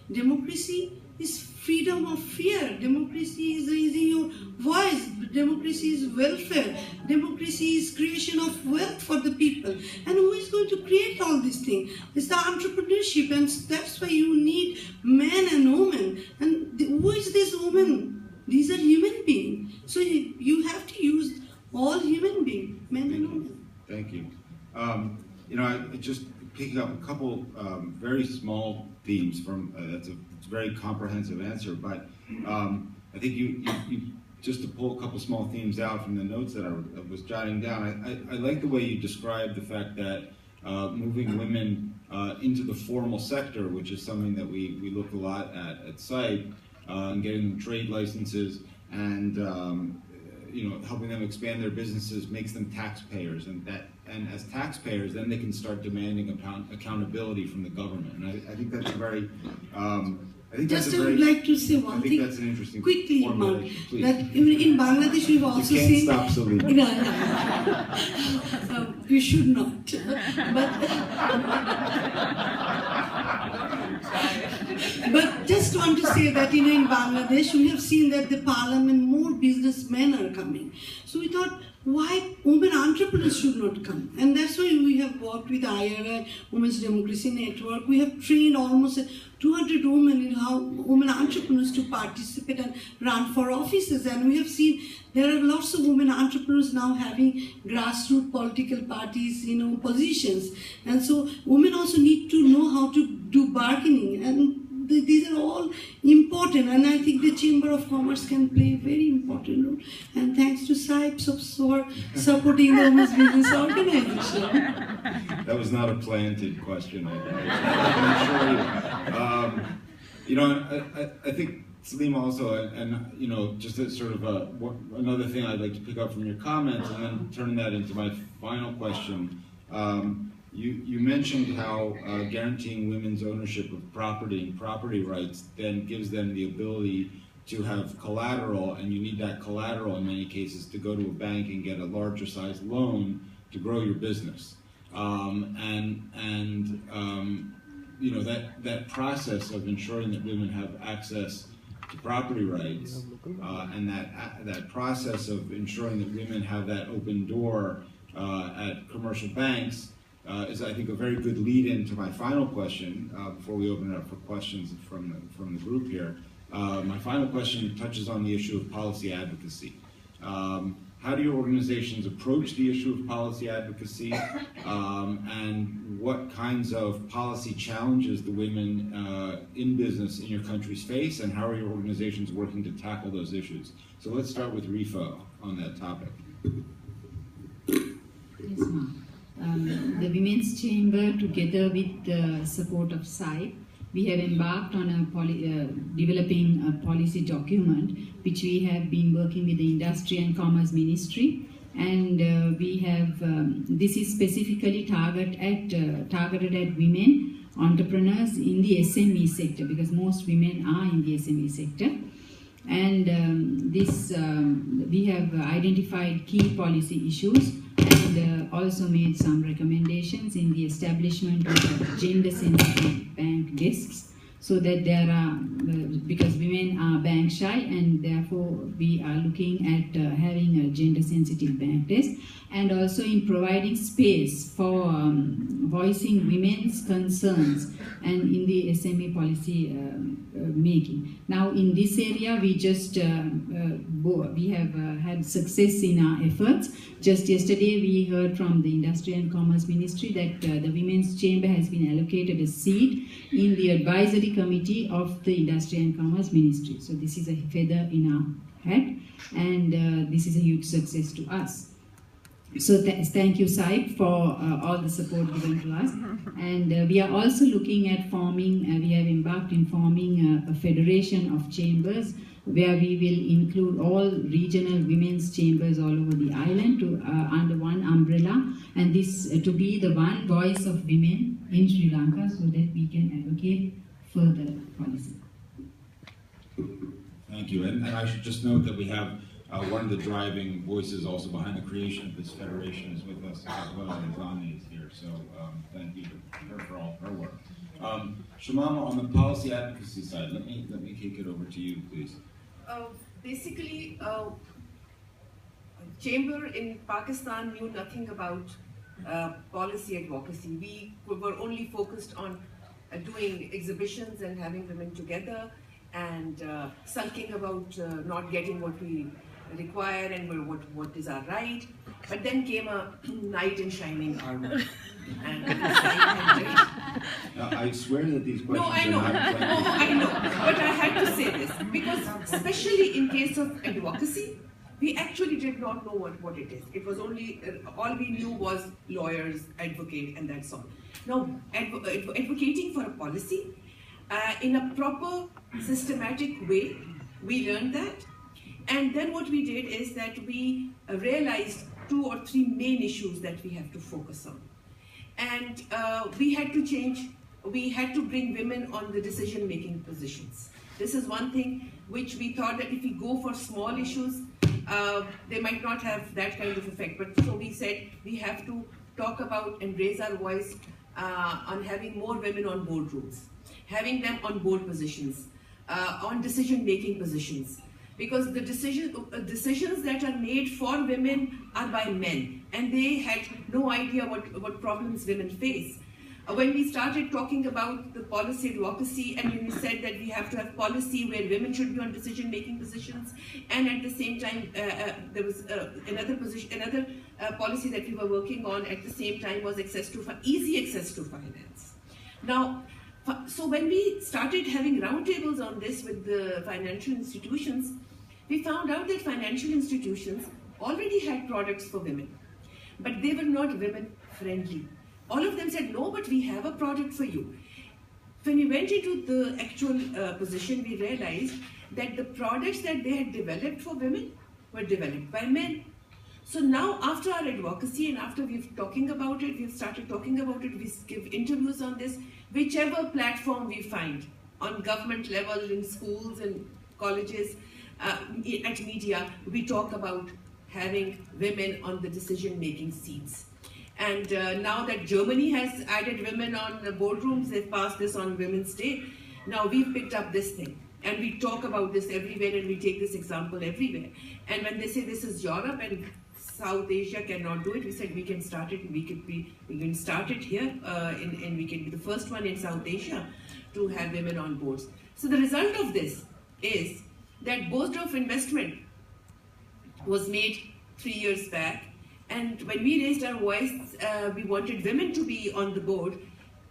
Democracy is freedom of fear. Democracy is raising your voice. Democracy is welfare. Democracy is creation of wealth for the people. And who is going to create all these things? It's the entrepreneurship, and that's why you need men and women. And who is this woman? These are human beings. So you have to use all human beings, men and women. Thank you. I just picking up a couple very small themes from that's a very comprehensive answer, but I think you just to pull a couple small themes out from the notes that I was jotting down. I like the way you described the fact that moving women into the formal sector, which is something that we look a lot at CIPE, and getting them trade licenses and helping them expand their businesses makes them taxpayers, and as taxpayers, then they can start demanding accountability from the government. And I think that's a very I would like to say one thing that's an interesting quickly, Mark, Please. that in Bangladesh we've also you seen. Can't stop, Salim. You should not. But just want to say that in Bangladesh we have seen that the parliament more businessmen are coming. So we thought, why women entrepreneurs should not come? And that's why we have worked with IRI, Women's Democracy Network. We have trained almost 200 women in how women entrepreneurs to participate and run for offices. And we have seen there are lots of women entrepreneurs now having grassroots political parties, positions. And so women also need to know how to do bargaining. And these are all important, and I think the Chamber of Commerce can play a very important role. And thanks to CIPE for supporting the Women's Business Organization. That was not a planted question, I can assure you. I think Salim also, and just as sort of another thing I'd like to pick up from your comments, and then turn that into my final question. You mentioned how guaranteeing women's ownership of property and property rights then gives them the ability to have collateral, and you need that collateral in many cases to go to a bank and get a larger size loan to grow your business. you know, that process of ensuring that women have access to property rights, and that process of ensuring that women have that open door at commercial banks is, I think, a very good lead-in to my final question before we open it up for questions from the group here. My final question touches on the issue of policy advocacy. How do your organizations approach the issue of policy advocacy, and what kinds of policy challenges the women in business in your countries face, and how are your organizations working to tackle those issues? So let's start with Rifa on that topic. Yes, ma'am. The Women's Chamber, together with the support of CIPE, we have embarked on developing a policy document which we have been working with the Industry and Commerce Ministry, and we have this is specifically targeted at women entrepreneurs in the SME sector, because most women are in the SME sector. And we have identified key policy issues and also made some recommendations in the establishment of gender-sensitive bank desks, so that there are, because women are bank shy, and therefore we are looking at having a gender-sensitive bank desk, and also in providing space for voicing women's concerns and in the SME policy making. Now in this area we just we have had success in our efforts. Just yesterday we heard from the Industry and Commerce Ministry that the Women's Chamber has been allocated a seat in the advisory committee of the Industry and Commerce Ministry. So this is a feather in our hat, and this is a huge success to us. So thank you, CIPE, for all the support given to us. And we are also looking at forming, we have embarked in forming a federation of chambers where we will include all regional women's chambers all over the island under one umbrella, and this to be the one voice of women in Sri Lanka, so that we can advocate further policy. Thank you. And I should just note that we have one of the driving voices also behind the creation of this federation is with us as well, and Zani is here. So thank you to her for all her work. Shamama, on the policy advocacy side, let me kick it over to you, please. Basically, Chamber in Pakistan knew nothing about policy advocacy. We were only focused on doing exhibitions and having women together, and sulking about not getting what we require and what is our right. But then came a knight in shining armor. And I swear that these questions are not plenty. No, I know. But I had to say this, because especially in case of advocacy, we actually did not know what it is. It was only, all we knew was lawyers, advocate, and that's all. Now, advocating for a policy, in a proper, systematic way, we learned that. And then what we did is that we realized 2 or 3 main issues that we have to focus on. And we had to change, we had to bring women on the decision-making positions. This is one thing which we thought that if we go for small issues, they might not have that kind of effect. But so we said we have to talk about and raise our voice on having more women on boardrooms, having them on board positions, on decision-making positions. Because the decisions that are made for women are by men, and they had no idea what problems women face. When we started talking about the policy advocacy, and when we said that we have to have policy where women should be on decision-making positions, and at the same time there was another policy that we were working on at the same time was easy access to finance. Now, so when we started having roundtables on this with the financial institutions, we found out that financial institutions already had products for women, but they were not women friendly. All of them said, no, but we have a product for you. When we went into the actual position, we realized that the products that they had developed for women were developed by men. So now, after our advocacy and after we've talking about it, we've started talking about it, we give interviews on this, whichever platform we find, on government level, in schools and colleges, at media, we talk about having women on the decision-making seats. And now that Germany has added women on the boardrooms, they've passed this on Women's Day. Now we've picked up this thing. And we talk about this everywhere and we take this example everywhere. And when they say this is Europe and South Asia cannot do it, we said we can start it. We can start it here and we can be the first one in South Asia to have women on boards. So the result of this is that Board of Investment was made 3 years back. And when we raised our voice, we wanted women to be on the board.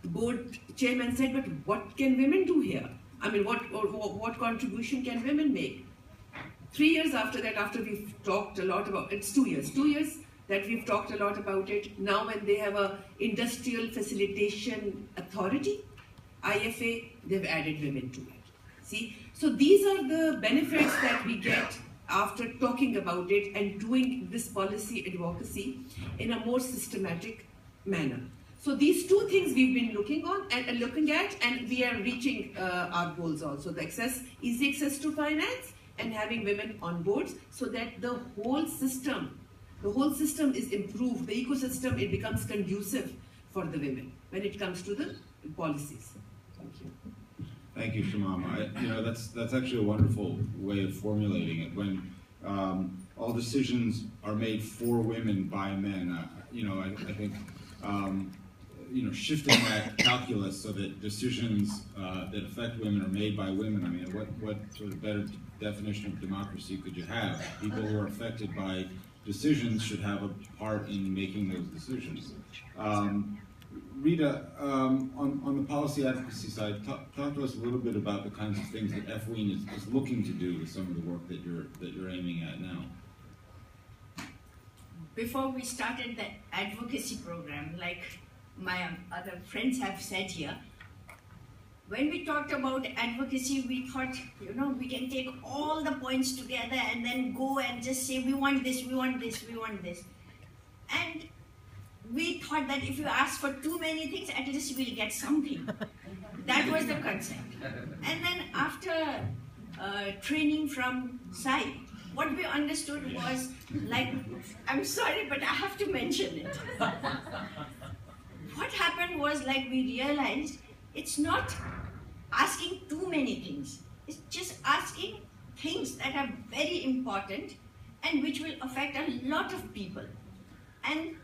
The board chairman said, but what can women do here? I mean, what contribution can women make? 3 years after that, after we've talked a lot about, it's 2 years that we've talked a lot about it. Now when they have a Industrial Facilitation Authority, IFA, they've added women to it. See, so these are the benefits that we get after talking about it and doing this policy advocacy in a more systematic manner. So these two things we've been looking at, and we are reaching our goals also. The easy access to finance, and having women on boards, so that the whole system is improved. The ecosystem, it becomes conducive for the women when it comes to the policies. Thank you. Thank you, Shamama. That's actually a wonderful way of formulating it. When all decisions are made for women by men, I think shifting that calculus so that decisions that affect women are made by women. I mean, what sort of better definition of democracy could you have? People who are affected by decisions should have a part in making those decisions. Rita, on the policy advocacy side, talk to us a little bit about the kinds of things that FWIN is looking to do with some of the work that you're aiming at now. Before we started the advocacy program, like my other friends have said here, when we talked about advocacy, we thought, we can take all the points together and then go and just say, we want this, we want this, we want this. And we thought that if you ask for too many things, at least we'll get something. That was the concept. And then after training from CIPE, what we understood was, like, I'm sorry, but I have to mention it. What happened was, like, we realized it's not asking too many things. It's just asking things that are very important and which will affect a lot of people and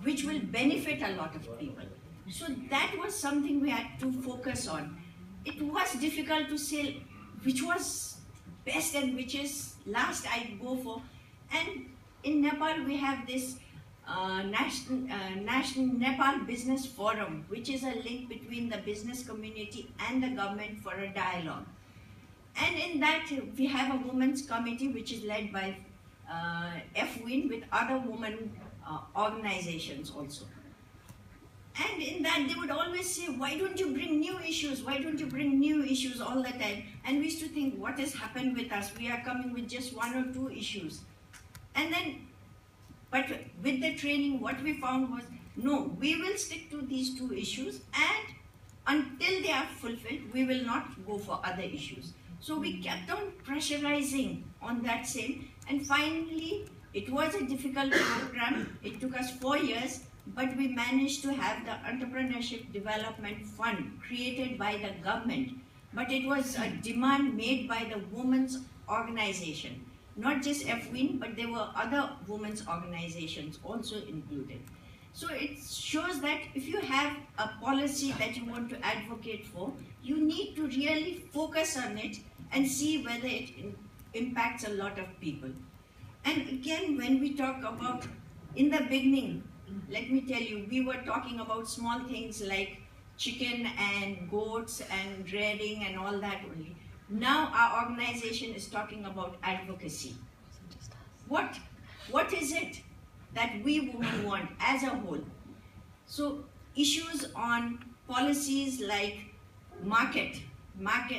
which will benefit a lot of people. So that was something we had to focus on. It was difficult to say which was best and which is last I'd go for. And in Nepal, we have this National Nepal Business Forum, which is a link between the business community and the government for a dialogue. And in that, we have a women's committee which is led by FWIN with other women organizations also. And in that, they would always say, why don't you bring new issues? Why don't you bring new issues all the time? And we used to think, what has happened with us? We are coming with just 1 or 2 issues. And then, but with the training, what we found was, no, we will stick to these 2 issues, and until they are fulfilled, we will not go for other issues. So we kept on pressurizing on that same, and finally, it was a difficult program. It took us 4 years, but we managed to have the Entrepreneurship Development Fund created by the government. But it was a demand made by the women's organization. Not just FWIN, but there were other women's organizations also included. So it shows that if you have a policy that you want to advocate for, you need to really focus on it and see whether it impacts a lot of people. And again, when we talk about, in the beginning, let me tell you, we were talking about small things like chicken and goats and rearing and all that only. Now our organization is talking about advocacy. What is it that we women want as a whole? So issues on policies like market,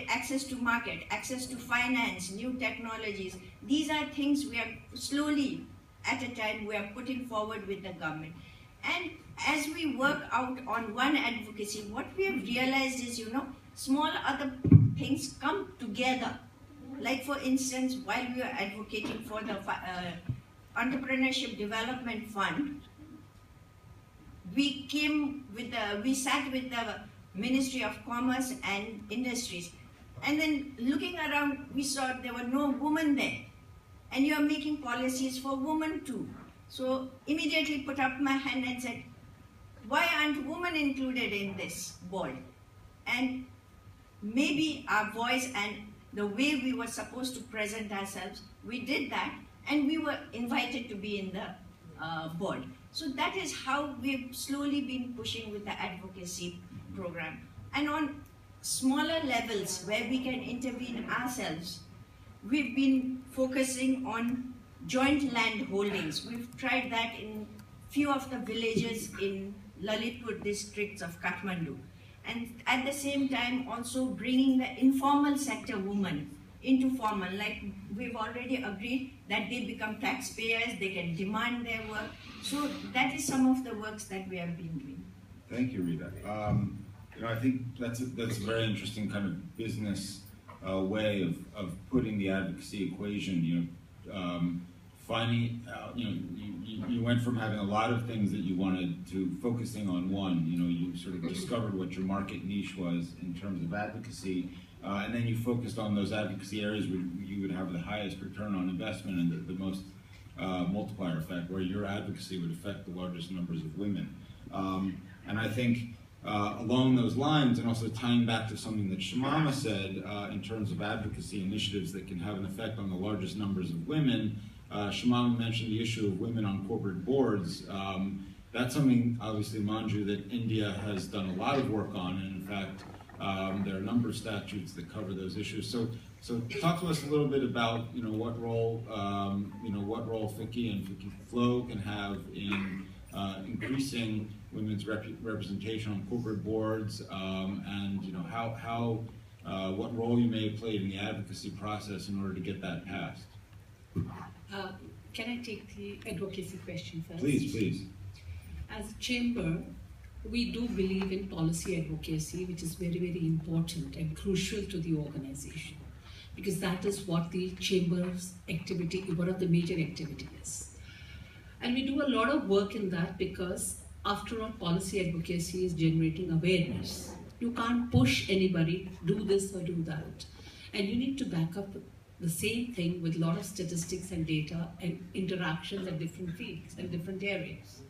access to finance, new technologies, these are things we are slowly, at a time, we are putting forward with the government. And as we work out on one advocacy, what we have realized is, small other things come together. Like for instance, while we are advocating for the Entrepreneurship Development Fund, we sat with the Ministry of Commerce and Industries, and then looking around, we saw there were no women there, and you are making policies for women too. So immediately put up my hand and said, why aren't women included in this board? And maybe our voice and the way we were supposed to present ourselves, we did that, and we were invited to be in the board. So that is how we've slowly been pushing with the advocacy program. And on smaller levels where we can intervene ourselves, we've been focusing on joint land holdings. We've tried that in few of the villages in Lalitpur districts of Kathmandu. And at the same time also bringing the informal sector women into formal, like we've already agreed that they become taxpayers, they can demand their work. So that is some of the works that we have been doing. Thank you, Rita. I think that's a very interesting kind of business way of putting the advocacy equation. Finding, you went from having a lot of things that you wanted to focusing on one. You sort of discovered what your market niche was in terms of advocacy, and then you focused on those advocacy areas where you would have the highest return on investment and the most multiplier effect, where your advocacy would affect the largest numbers of women. And I think along those lines, and also tying back to something that Shamama said in terms of advocacy initiatives that can have an effect on the largest numbers of women, Shamama mentioned the issue of women on corporate boards. That's something, obviously, Manju, that India has done a lot of work on, and in fact, there are a number of statutes that cover those issues. So talk to us a little bit about what role FICCI and FICCI Flow can have in increasing women's representation on corporate boards, and what role you may have played in the advocacy process in order to get that passed. Can I take the advocacy question first? Please. As a chamber, we do believe in policy advocacy, which is very, very important and crucial to the organization, because that is what the chamber's activity, one of the major activities is. And we do a lot of work in that because, after all, policy advocacy is generating awareness. You can't push anybody, do this or do that. And you need to back up the same thing with a lot of statistics and data and interactions at different fields and different areas.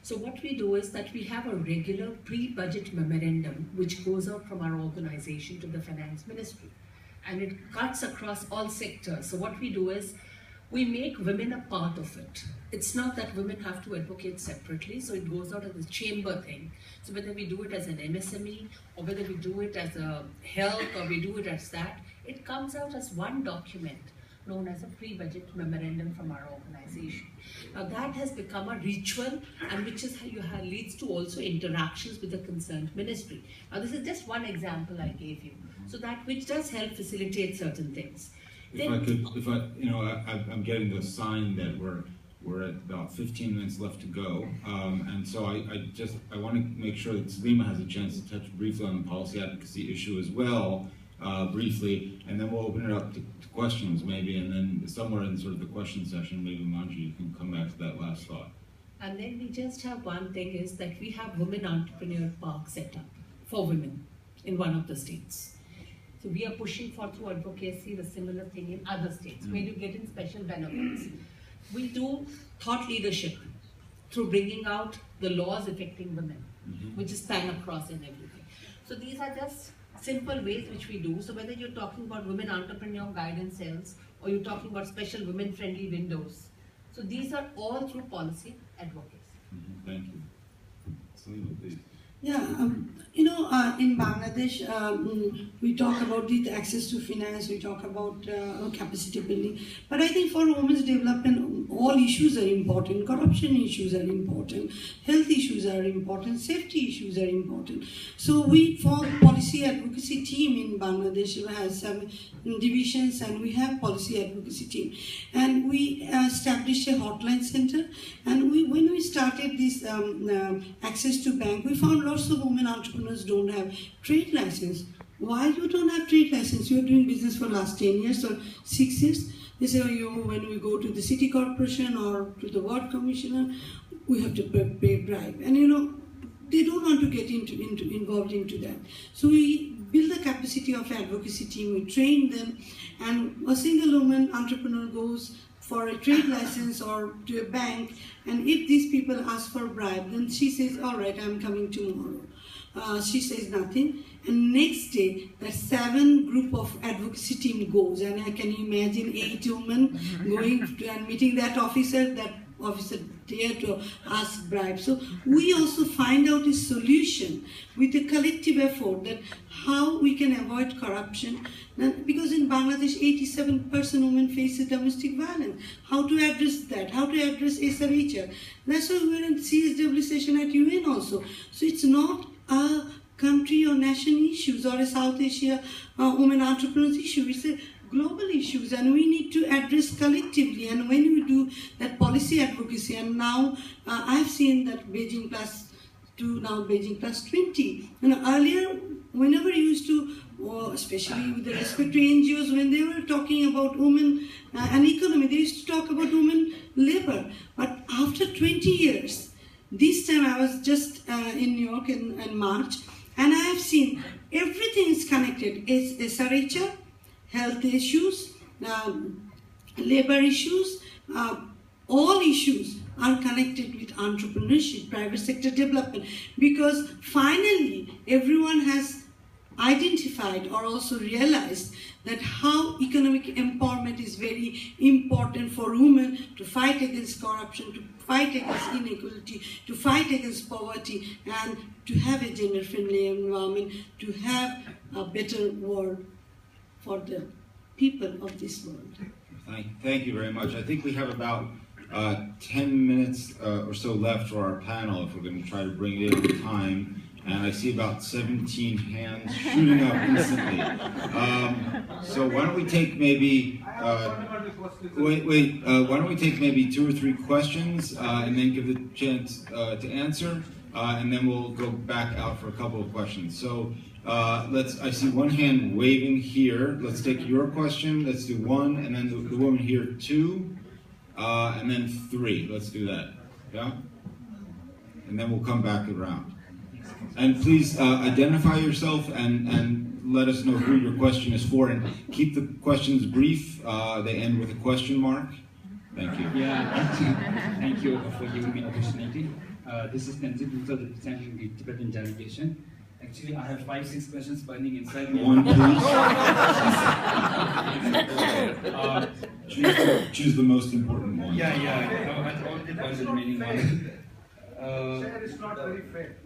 So what we do is that we have a regular pre-budget memorandum which goes out from our organization to the finance ministry, and it cuts across all sectors. So what we do is we make women a part of it. It's not that women have to advocate separately, so it goes out as a chamber thing. So whether we do it as an MSME or whether we do it as a health or we do it as that, it comes out as one document known as a pre-budget memorandum from our organization. Now that has become a ritual, and which is how leads to also interactions with the concerned ministry. Now this is just one example I gave you. So that which does help facilitate certain things. I'm getting the sign that we're at about 15 minutes left to go, and so I want to make sure that Salima has a chance to touch briefly on the policy advocacy issue as well, briefly, and then we'll open it up to questions maybe, and then somewhere in sort of the question session, maybe Manju, you can come back to that last thought. And then we just have one thing is that we have Women Entrepreneur Park set up for women in one of the states. So we are pushing for, through advocacy, the similar thing in other states where you get in special benefits. We do thought leadership through bringing out the laws affecting women, which is span across and everything. So these are just simple ways which we do. So whether you're talking about women entrepreneur guidance cells or you're talking about special women-friendly windows, so these are all through policy advocacy. Thank you. Salima, please. Yeah, in Bangladesh, we talk about the access to finance, we talk about capacity building. But I think for women's development, all issues are important. Corruption issues are important. Health issues are important. Safety issues are important. So we form policy advocacy team in Bangladesh. It has some divisions, and we have policy advocacy team. And we established a hotline center. And when we started this access to bank, we found lots of women entrepreneurs don't have trade license. Why you don't have trade license? You're doing business for last 10 years or 6 years. They say, when we go to the city corporation or to the ward commissioner, we have to pay bribe. And they don't want to get involved into that. So we build the capacity of advocacy team, we train them, and a single woman entrepreneur goes for a trade license or to a bank, and if these people ask for a bribe, then she says, all right, I'm coming tomorrow. She says nothing, and next day, the 7 group of advocacy team goes, and I can imagine 8 women going and meeting that officer dare to ask bribe. So we also find out a solution with a collective effort that how we can avoid corruption. Because in Bangladesh, 87% women face domestic violence. How to address that? How to address SRHR? That's why we're in CSW session at UN also. So it's not a country or nation issues or a South Asia women entrepreneurs issue. It's a global issues, and we need to address collectively. And when we do that policy advocacy, and now I've seen that Beijing +2, now Beijing +20. Earlier, whenever you used to, especially with the respect to NGOs, when they were talking about women and economy, they used to talk about women labor. But after 20 years, this time I was just in New York in March, and I have seen everything is connected. It's SRHR, health issues, labor issues, all issues are connected with entrepreneurship, private sector development, because finally everyone has identified or also realized that how economic empowerment is very important for women to fight against corruption, to fight against inequality, to fight against poverty, and to have a gender-friendly environment, to have a better world for the people of this world. Thank you very much. I think we have about 10 minutes or so left for our panel if we're going to try to bring it in on time. And I see about 17 hands shooting up instantly. So why don't we take maybe, why don't we take maybe 2 or 3 questions and then give the chance to answer, and then we'll go back out for a couple of questions. So I see one hand waving here. Let's take your question. Let's do 1, and then the woman here 2, and then 3. Let's do that, yeah? And then we'll come back around. And please identify yourself and let us know who your question is for, and keep the questions brief. They end with a question mark. Thank you. Yeah, thank you for giving me the opportunity. This is Tenzin, representing the Tibetan delegation. Actually, I have 5-6 questions burning inside me. 1, please. Choose the most important one. Yeah. I already burned the remaining one.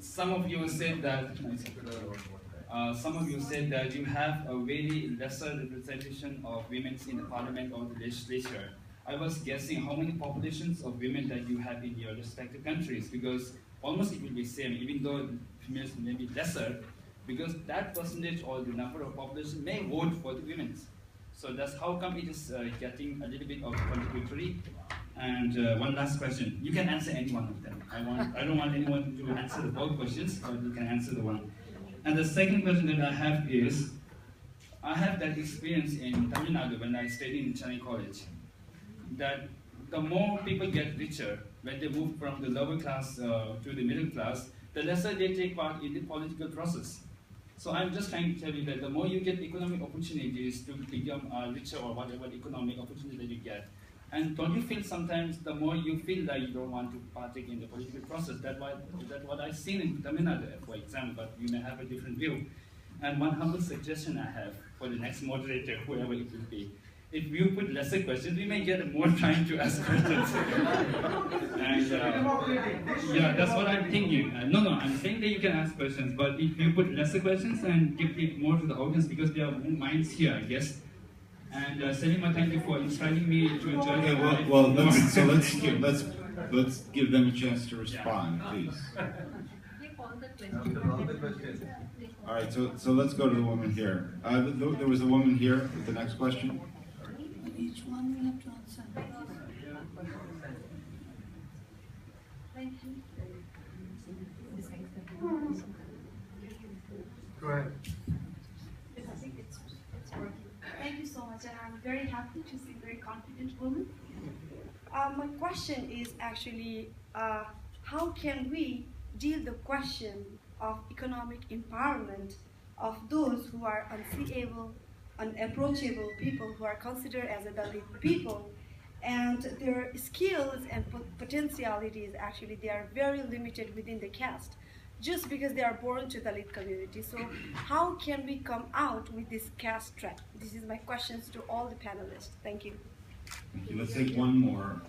Some of you said that you have a very lesser representation of women in the parliament or the legislature. I was guessing how many populations of women that you have in your respective countries, because almost it will be same, even though females may be lesser, because that percentage or the number of population may vote for the women. So that's how come it is getting a little bit of contributory. And one last question. You can answer any one of them. I don't want anyone to answer the both questions, but you can answer the one. And the second question that I have is, I have that experience in Tamil Nadu when I studied in Chennai College, that the more people get richer, when they move from the lower class to the middle class, the lesser they take part in the political process. So I'm just trying to tell you that the more you get economic opportunities to become richer or whatever economic opportunity that you get, and don't you feel sometimes the more you feel that you don't want to partake in the political process? That's what I've seen in Tamil Nadu, for example, but you may have a different view. And one humble suggestion I have for the next moderator, whoever it will be, if you put lesser questions, we may get more time to ask questions. And yeah, that's what I'm thinking. No, I'm saying that you can ask questions, but if you put lesser questions and give it more to the audience, because there are more minds here, I guess. And Selima, thank you for inspiring me to enjoy. Okay, let's give them a chance to respond, please. All right, so let's go to the woman here. There was a woman here with the next question. Each one we have to answer. Thank you. Go ahead. I think it's working. Thank you so much, and I'm very happy to see a very confident woman. My question is actually, how can we deal the question of economic empowerment of those who are unseeable, unapproachable people who are considered as a Dalit people, and their skills and potentialities, actually they are very limited within the caste just because they are born to Dalit community. So how can we come out with this caste trap? This is my questions to all the panelists. Thank you. Thank you. Let's take one more.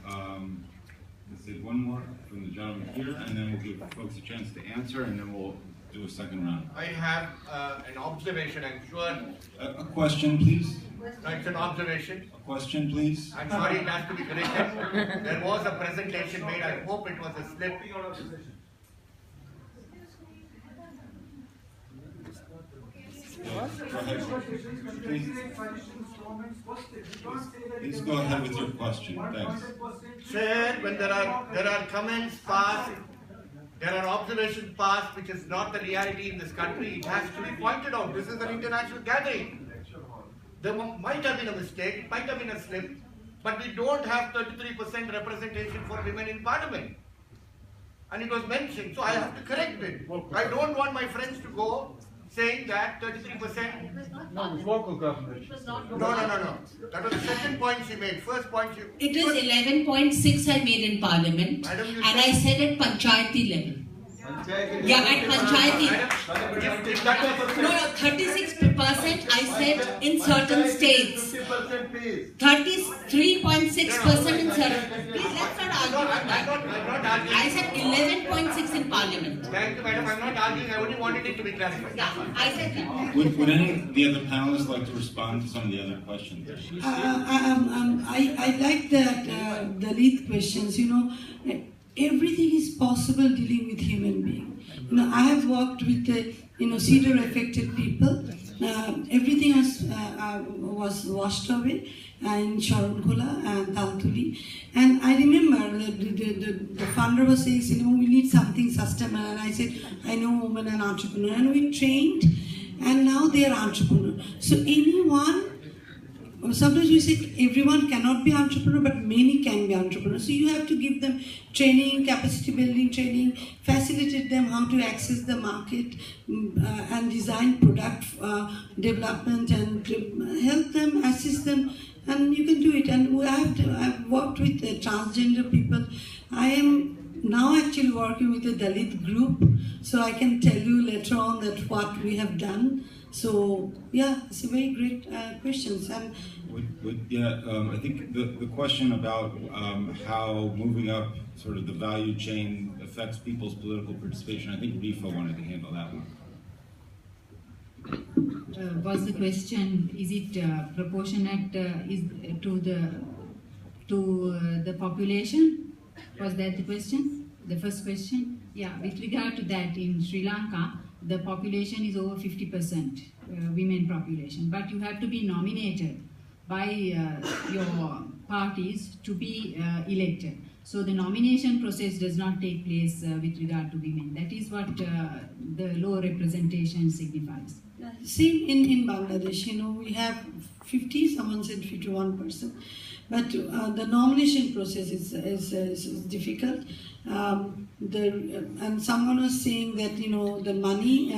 Let's take one more from the gentleman here, and then we'll give folks a chance to answer, and then we'll do a second round. I have an observation, I'm sure. A question, please. No, it's an observation. A question, please. I'm sorry, it has to be corrected. There was a presentation made, I hope it was a slip. Please go ahead with your question. Thanks. Sir, when there are comments passed, there are observations passed which is not the reality in this country, it has to be pointed out. This is an international gathering. There might have been a mistake, it might have been a slip, but we don't have 33% representation for women in parliament. And it was mentioned, so I have to correct it. I don't want my friends to go saying that 33%. No, local government. No. That was the second point she made. First point she. It is 11.6 I made in parliament, Madam, and I said at panchayati level. Yeah, at panchayati. No, 36% I said in certain states. 33.6% in certain. Please, let's not argue on that. I'm not arguing. I said 11.6 in parliament. Thank you, madam. I'm not arguing. I only wanted it to be clarified. Yeah, I said that. Would any of the other panelists like to respond to some of the other questions? I like that the lead questions. Everything is possible dealing with human being. I have worked with cedar affected people. Everything was washed away in Sharonkola and Taltuli. And I remember the funder was saying, we need something sustainable. And I said, I know women and entrepreneur. And we trained, and now they are entrepreneur. So sometimes we say everyone cannot be entrepreneur, but many can be entrepreneur. So you have to give them training, capacity building training, facilitate them how to access the market and design product development, and help them, assist them, and you can do it. And I've worked with transgender people. I am now actually working with a Dalit group, so I can tell you later on that what we have done. So yeah, it's a very great questions. And I think the question about how moving up sort of the value chain affects people's political participation, I think Rifa wanted to handle that one. Was the question, is it proportionate to the population? Was that the question? The first question? Yeah, with regard to that, in Sri Lanka, the population is over 50% women population, but you have to be nominated by your parties to be elected. So the nomination process does not take place with regard to women. That is what the low representation signifies. Same in Bangladesh, we have 50, someone said 51%. But the nomination process is difficult. And someone was saying that, the money,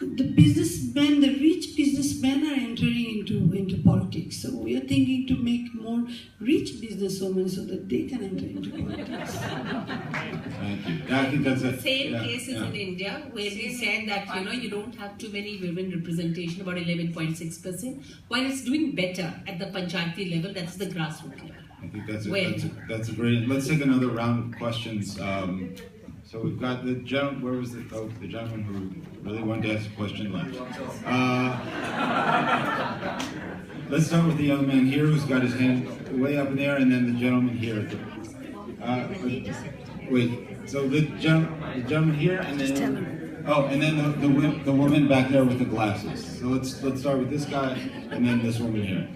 the businessmen, the rich businessmen are entering into politics. So we are thinking to make more rich businesswomen so that they can enter into politics. Thank you. I think that's it. Same cases in India where we said that you don't have too many women representation, about 11.6%, while it's doing better at the panchayati level, that's the grassroots level. I think that's a great. Let's take another round of questions. So we've got the gentleman. Where was the gentleman who really wanted to ask a question left? Let's start with the young man here who's got his hand way up in the air, and then the gentleman here. Wait. So the gentleman here, and then and then the woman back there with the glasses. So let's start with this guy, and then this woman here.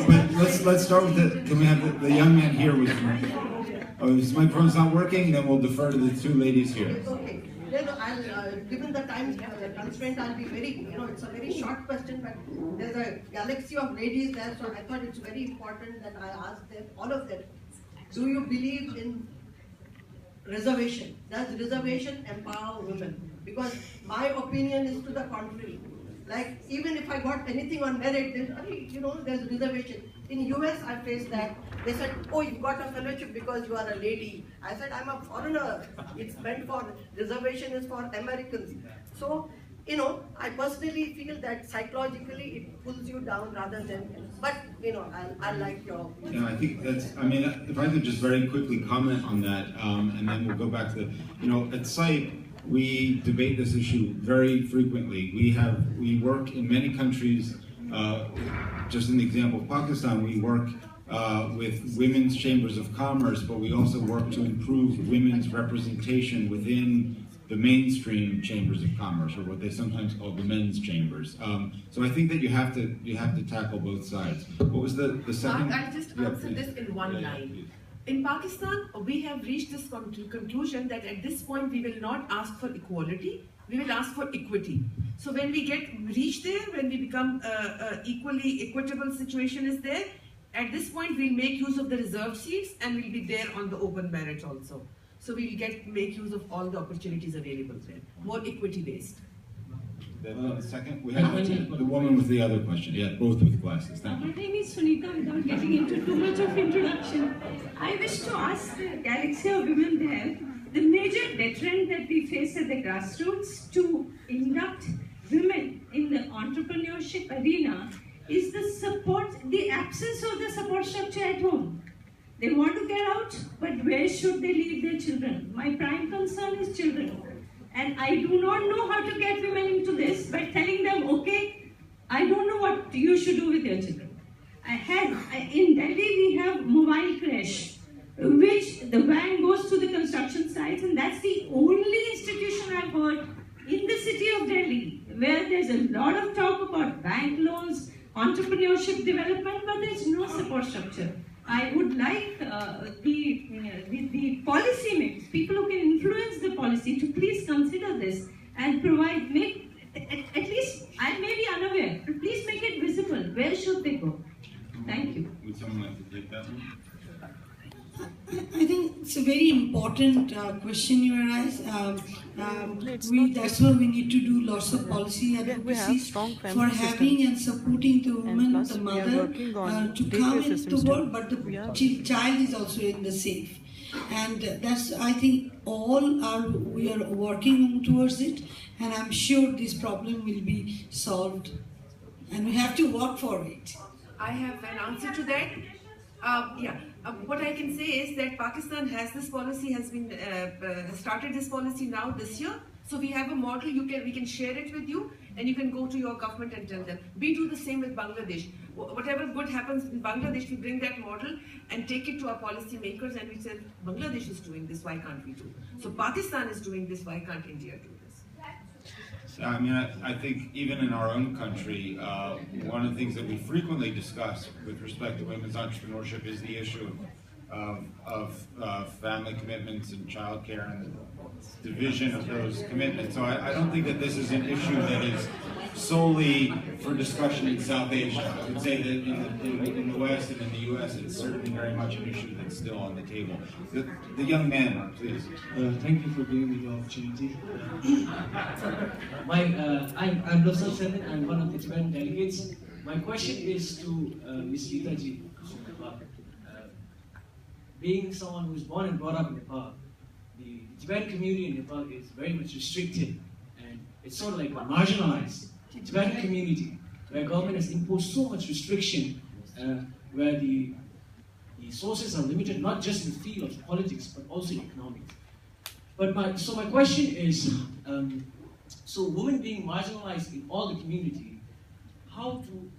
But let's start with can we have the young man here with his microphone's not working, then we'll defer to the two ladies here. Given the time constraint, I'll be very, it's a very short question, but there's a galaxy of ladies there, so I thought it's very important that I ask them, all of them, do you believe in reservation? Does reservation empower women? Because my opinion is to the contrary. Like, even if I got anything on merit, then, there's reservation. In US, I faced that. They said, oh, you got a fellowship because you are a lady. I said, I'm a foreigner. It's meant for, reservation is for Americans. So, I personally feel that psychologically it pulls you down rather than, but, I like your... Yeah, I think that's, if I could just very quickly comment on that, and then we'll go back to at CIPE, we debate this issue very frequently. We work in many countries, just in the example of Pakistan, we work with women's chambers of commerce, but we also work to improve women's representation within the mainstream chambers of commerce, or what they sometimes call the men's chambers. So I think that you have to tackle both sides. What was the second? Mark, I'll just answer this in one line. In Pakistan, we have reached this conclusion that at this point we will not ask for equality, we will ask for equity. So when we reach there, when we become equally equitable situation is there, at this point we'll make use of the reserved seats and we'll be there on the open merit also. So we'll make use of all the opportunities available there, more equity based. The second, we have the woman with the other question. Yeah, both with glasses. Thank you. My name is Sunita. Without getting into too much of introduction, I wish to ask the galaxy of women there, the major deterrent that we face at the grassroots to induct women in the entrepreneurship arena is the support, the absence of the support structure at home. They want to get out, but where should they leave their children? My prime concern is children. And I do not know how to get women into this by telling them, okay, I don't know what you should do with your children. In Delhi, we have mobile creche, which the van goes to the construction sites, and that's the only institution I've heard in the city of Delhi, where there's a lot of talk about bank loans, entrepreneurship development, but there's no support structure. I would like the policy makers, people who can influence the policy, to please consider this and provide, at least, I may be unaware, but please make it visible. Where should they go? Thank you. Would someone like to take that one? I think it's a very important question you arise. That's why we need to do lots of policy advocacy for having and supporting the woman, the mother, to come into the world, but the child is also in the safe. And that's, I think, we are working towards it, and I'm sure this problem will be solved. And we have to work for it. I have an answer to that. What I can say is that Pakistan has this policy, has been started this policy now this year. So we have a model. We can share it with you, and you can go to your government and tell them. We do the same with Bangladesh. Whatever good happens in Bangladesh, we bring that model and take it to our policy makers, and we say, Bangladesh is doing this, why can't we do? So Pakistan is doing this, why can't India do this? So, I think even in our own country, one of the things that we frequently discuss with respect to women's entrepreneurship is the issue of family commitments and childcare and the division of those commitments. So I don't think that this is an issue that is solely for discussion in South Asia. I would say that in the West and in the US, it's certainly very much an issue that's still on the table. The young man, please. Thank you for giving me the opportunity. I'm Professor Seven. I'm one of the Tibetan delegates. My question is to Ms. Geetaji. Being someone who was born and brought up in Nepal, the Tibetan community in Nepal is very much restricted, and it's sort of like a marginalized Tibetan community where government has imposed so much restriction, where the sources are limited not just in the field of politics but also economics. But my question is, so women being marginalized in all the community, how to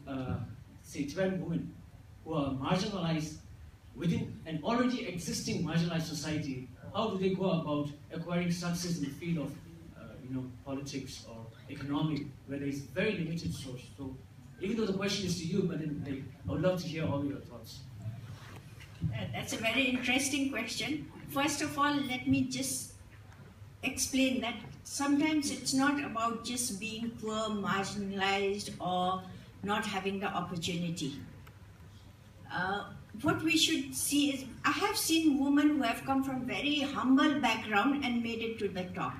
say Tibetan women who are marginalized within an already existing marginalized society, how do they go about acquiring success in the field of politics or economic, where there is very limited source? So even though the question is to you, but then, I would love to hear all your thoughts. That's a very interesting question. First of all, let me just explain that sometimes it's not about just being poor, marginalized, or not having the opportunity. What we should see is, I have seen women who have come from very humble background and made it to the top.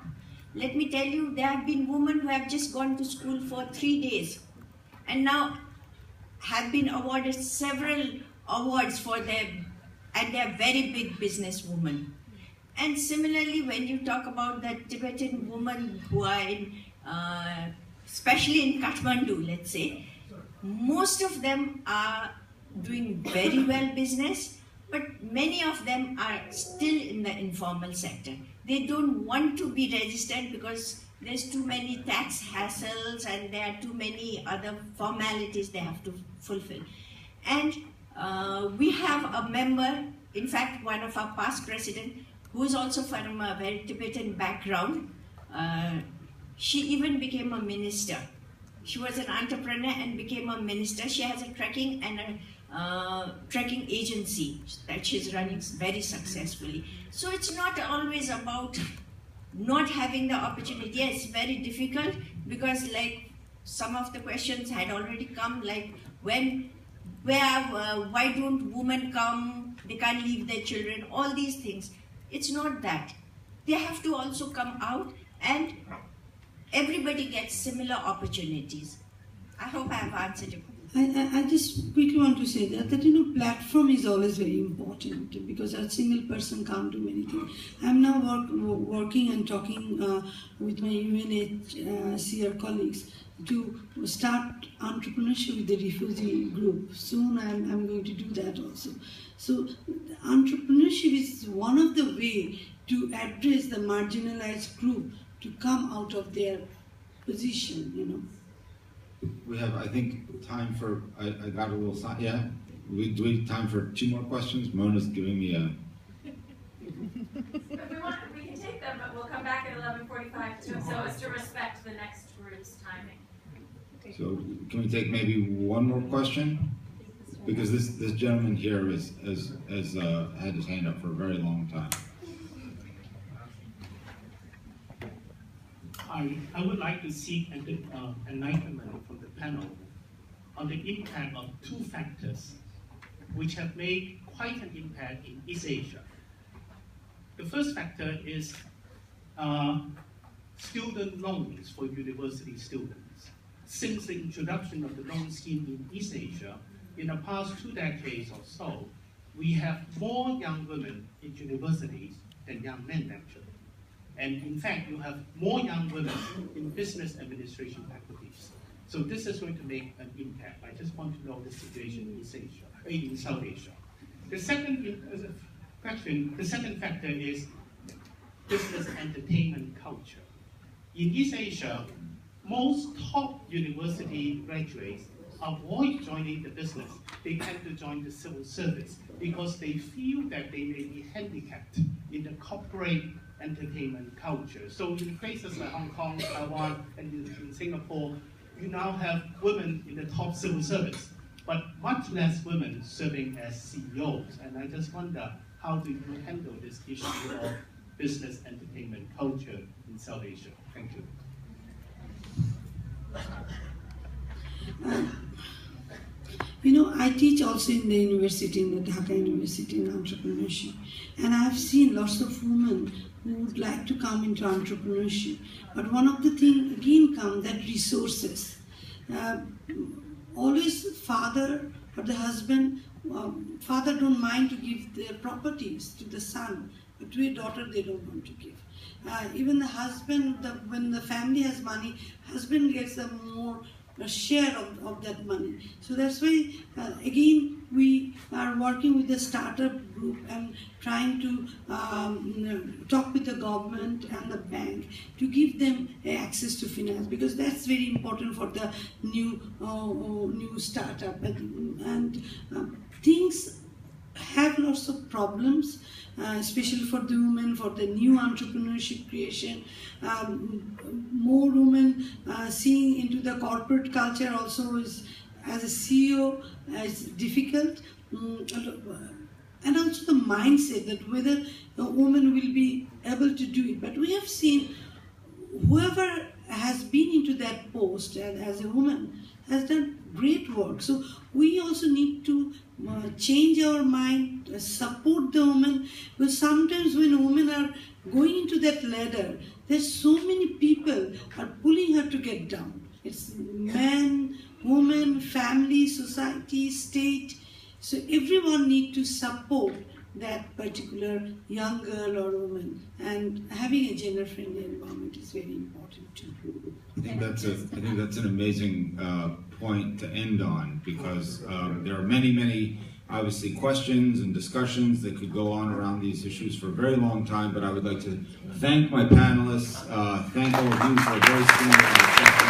Let me tell you, there have been women who have just gone to school for 3 days and now have been awarded several awards for them, and they are very big businesswomen. And similarly, when you talk about the Tibetan women who are in, especially in Kathmandu, let's say, most of them are doing very well business, but many of them are still in the informal sector. They don't want to be registered because there's too many tax hassles and there are too many other formalities they have to fulfill. And we have a member, in fact, one of our past presidents, who is also from a very Tibetan background. She even became a minister. She was an entrepreneur and became a minister. She has a trekking and a trekking agency that she's running very successfully. So it's not always about not having the opportunity. Yes, very difficult, because like some of the questions had already come, like why don't women come, they can't leave their children, all these things. It's not that. They have to also come out, and everybody gets similar opportunities. I hope I have answered it. I just quickly want to say that you know, platform is always very important, because a single person can't do many things. I'm now working and talking with my UNHCR colleagues to start entrepreneurship with the refugee group. Soon I'm going to do that also. So entrepreneurship is one of the way to address the marginalized group to come out of their position, you know. We have, I think, time for, I got a little sign, yeah? Do we have time for 2 more questions? Mona's giving me a... If we want, we can take them, but we'll come back at 11:45 so as to respect the next group's timing. So can we take maybe 1 more question? Because this gentleman here has had his hand up for a very long time. I would like to seek enlightenment from the panel on the impact of 2 factors which have made quite an impact in East Asia. The first factor is student loans for university students. Since the introduction of the loan scheme in East Asia, in the past 2 decades or so, we have more young women in universities than young men, actually. And in fact, you have more young women in business administration faculties. So this is going to make an impact. I just want to know the situation in East Asia, in South Asia. The second factor is business entertainment culture. In East Asia, most top university graduates avoid joining the business. They tend to join the civil service because they feel that they may be handicapped in the corporate entertainment culture. So in places like Hong Kong, Taiwan, and in Singapore, you now have women in the top civil service, but much less women serving as CEOs. And I just wonder, how do you handle this issue of business entertainment culture in South Asia? Thank you. You know, I teach also in the university, in the Dhaka University, in entrepreneurship. And I have seen lots of women who would like to come into entrepreneurship. But one of the things, again, comes that resources. Always father or the husband, father don't mind to give their properties to the son, but to a daughter they don't want to give. Even the husband, when the family has money, husband gets a share of that money. So that's why, again, we are working with the startup group and trying to talk with the government and the bank to give them access to finance, because that's very important for the new startup. And things have lots of problems, especially for the women, for the new entrepreneurship creation. More women seeing into the corporate culture also is, as a CEO, is difficult. And also the mindset that whether a woman will be able to do it. But we have seen whoever has been into that post and as a woman has done great work. So we also need to change our mind, support the women, because sometimes when women are going into that ladder, there's so many people are pulling her to get down. It's men, women, family, society, state. So everyone needs to support that particular young girl or woman, and having a gender-friendly environment is very important too. I think that's an amazing point to end on, because there are many obviously questions and discussions that could go on around these issues for a very long time. But I would like to thank my panelists, thank all of you for a very stimulating discussion.